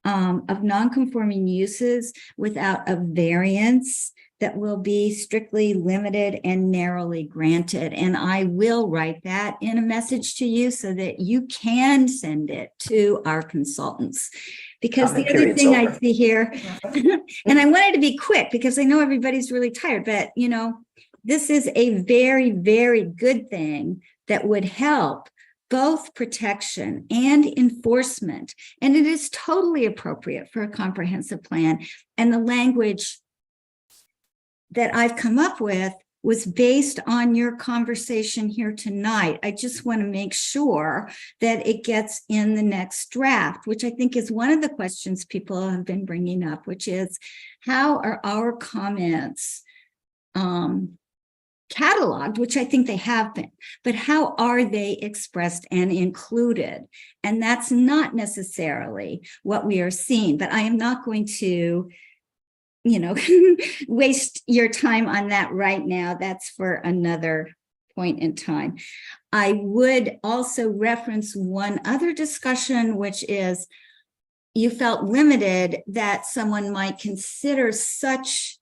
of non-conforming uses without a variance that will be strictly limited and narrowly granted. And I will write that in a message to you so that you can send it to our consultants. Because the Comment other period's thing I over. see here, and I wanted to be quick because I know everybody's really tired, but this is a very, very good thing that would help both protection and enforcement. And it is totally appropriate for a comprehensive plan. And the language that I've come up with was based on your conversation here tonight. I just want to make sure that it gets in the next draft, which I think is one of the questions people have been bringing up, which is how are our comments cataloged, which I think they have been, but how are they expressed and included? And that's not necessarily what we are seeing, but I am not going to, waste your time on that right now. That's for another point in time. I would also reference one other discussion, which is you felt limited that someone might consider such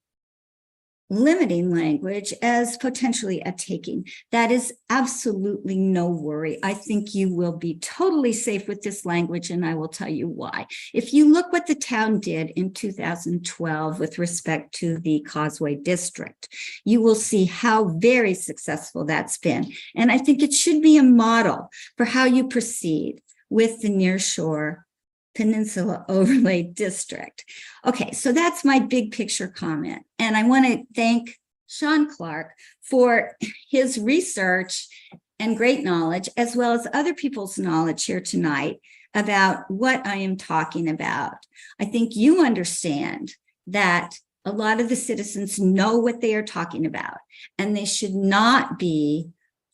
limiting language as potentially a taking. That is absolutely no worry. I think you will be totally safe with this language, and I will tell you why. If you look what the town did in 2012 with respect to the Causeway District, you will see how very successful that's been. And I think it should be a model for how you proceed with the Nearshore Peninsula Overlay District. Okay, so that's my big picture comment. And I want to thank Sean Clark for his research and great knowledge, as well as other people's knowledge here tonight about what I am talking about. I think you understand that a lot of the citizens know what they are talking about, and they should not be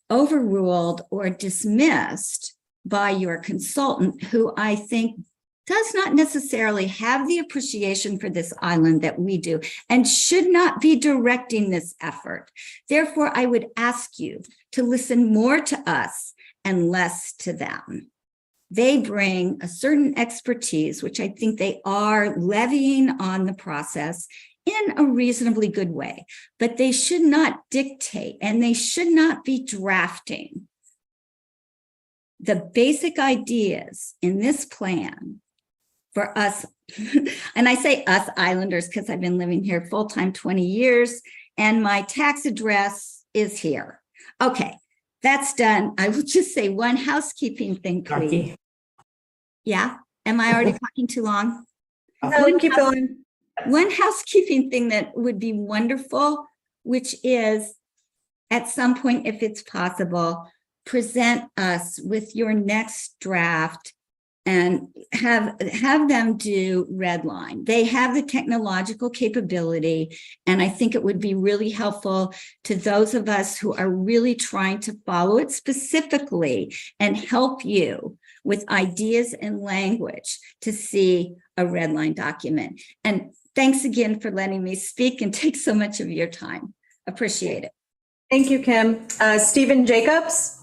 overruled or dismissed by your consultant, who I think does not necessarily have the appreciation for this island that we do and should not be directing this effort. Therefore, I would ask you to listen more to us and less to them. They bring a certain expertise, which I think they are levying on the process in a reasonably good way, but they should not dictate and they should not be drafting the basic ideas in this plan for us, and I say us islanders because I've been living here full-time 20 years and my tax address is here. Okay, that's done. I will just say one housekeeping thing, please. Yeah, am I already talking too long? No, keep going. One housekeeping thing that would be wonderful, which is at some point, if it's possible, present us with your next draft and have them do Redline. They have the technological capability, and I think it would be really helpful to those of us who are really trying to follow it specifically and help you with ideas and language to see a Redline document. And thanks again for letting me speak and take so much of your time. Appreciate it. Thank you, Kim. Stephen Jacobs?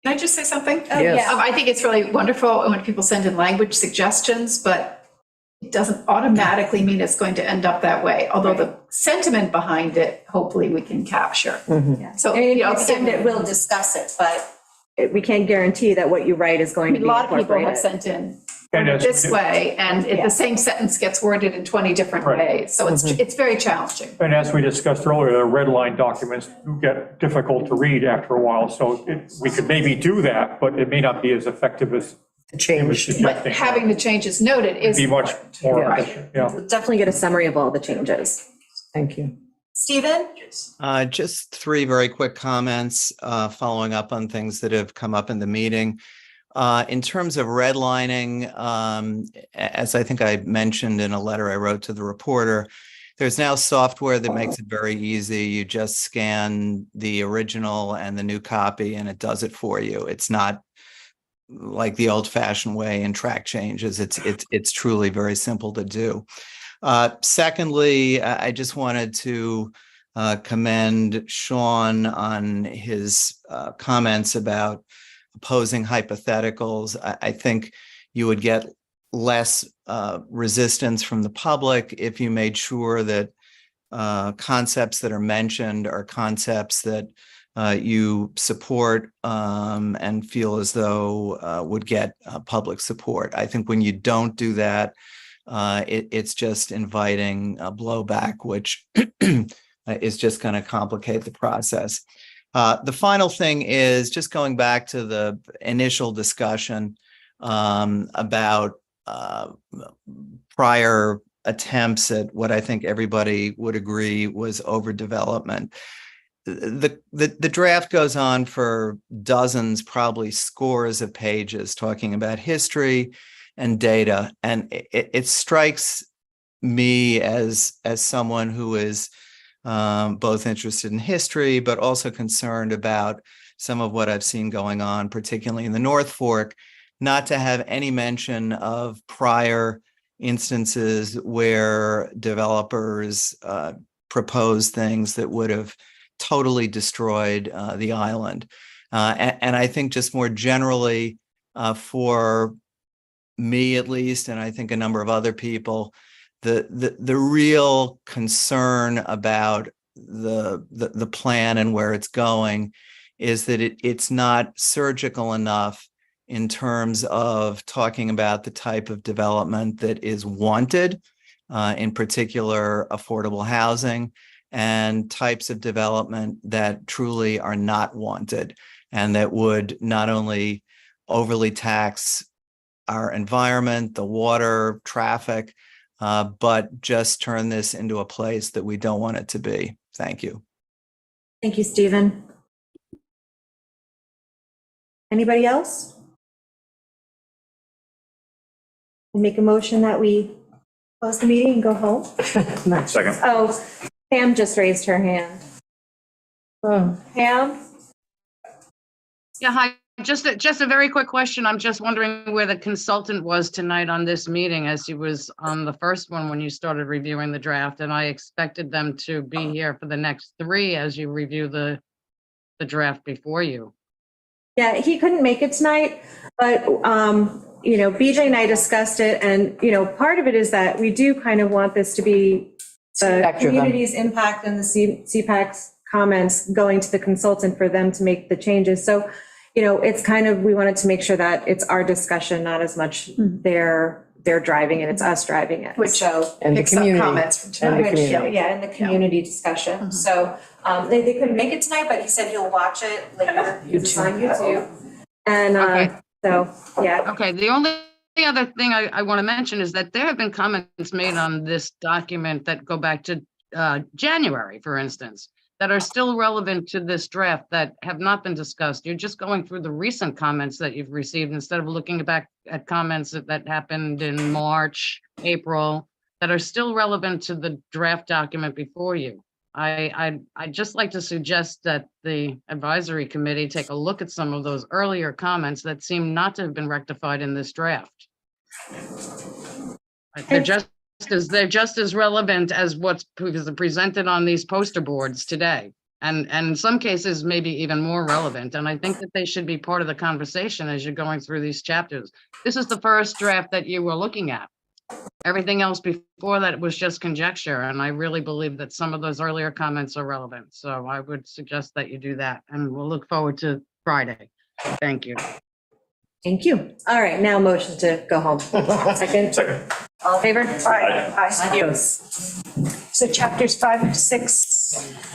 Can I just say something? Yes. I think it's really wonderful when people send in language suggestions, but it doesn't automatically mean it's going to end up that way. Although the sentiment behind it, hopefully we can capture. So, We'll discuss it, but we can't guarantee that what you write is going to be a lot of people have incorporated. sent in And as- this way, and the same sentence gets worded in 20 different Right. ways. So it's very challenging. And as we discussed earlier, the red line documents do get difficult to read after a while. So we could maybe do that, but it may not be as effective as it was Change. But suggesting. having the changes noted is Be much important. more Yeah. efficient, yeah. We'll definitely get a summary of all the changes. Thank you. Stephen? Just three very quick comments following up on things that have come up in the meeting. In terms of redlining, as I think I mentioned in a letter I wrote to the reporter, there's now software that makes it very easy. You just scan the original and the new copy and it does it for you. It's not like the old-fashioned way in track changes. It's truly very simple to do. Secondly, I just wanted to commend Sean on his comments about opposing hypotheticals. I think you would get less resistance from the public if you made sure that concepts that are mentioned are concepts that you support and feel as though would get public support. I think when you don't do that, it's just inviting a blowback, which is just going to complicate the process. The final thing is just going back to the initial discussion about prior attempts at what I think everybody would agree was overdevelopment. The draft goes on for dozens, probably scores of pages talking about history and data. And it strikes me as someone who is both interested in history, but also concerned about some of what I've seen going on, particularly in the North Fork, not to have any mention of prior instances where developers proposed things that would have totally destroyed the island. And I think just more generally, for me at least, and I think a number of other people, the real concern about the plan and where it's going is that it's not surgical enough in terms of talking about the type of development that is wanted, in particular affordable housing, and types of development that truly are not wanted and that would not only overly tax our environment, the water, traffic, but just turn this into a place that we don't want it to be. Thank you. Thank you, Stephen. Anybody else? Make a motion that we close the meeting and go home? Second. Oh, Pam just raised her hand. Pam? Yeah, hi. Just a very quick question. I'm just wondering where the consultant was tonight on this meeting, as he was on the first one when you started reviewing the draft, and I expected them to be here for the next 3 as you review the draft before you. Yeah, he couldn't make it tonight, but, BJ and I discussed it, and, part of it is that we do kind of want this to be the community's impact and the CPAC's comments going to the consultant for them to make the changes. So, it's kind of, we wanted to make sure that it's our discussion, not as much they're driving it, it's us driving it. Which So, And the picks up community. comments from And tonight. the community. yeah, in the community discussion. So, they couldn't make it tonight, but he said he'll watch it later. It's on YouTube. And, Okay. so, yeah. Okay, the only other thing I want to mention is that there have been comments made on this document that go back to January, for instance, that are still relevant to this draft that have not been discussed. You're just going through the recent comments that you've received instead of looking back at comments that happened in March, April, that are still relevant to the draft document before you. I'd just like to suggest that the advisory committee take a look at some of those earlier comments that seem not to have been rectified in this draft. They're just as relevant as what's presented on these poster boards today. And in some cases, maybe even more relevant. And I think that they should be part of the conversation as you're going through these chapters. This is the first draft that you were looking at. Everything else before that was just conjecture. And I really believe that some of those earlier comments are relevant. So I would suggest that you do that. And we'll look forward to Friday. Thank you. Thank you. All right, now motion to go home. Second. All in favor? Aye. Adios. So chapters 5 to 6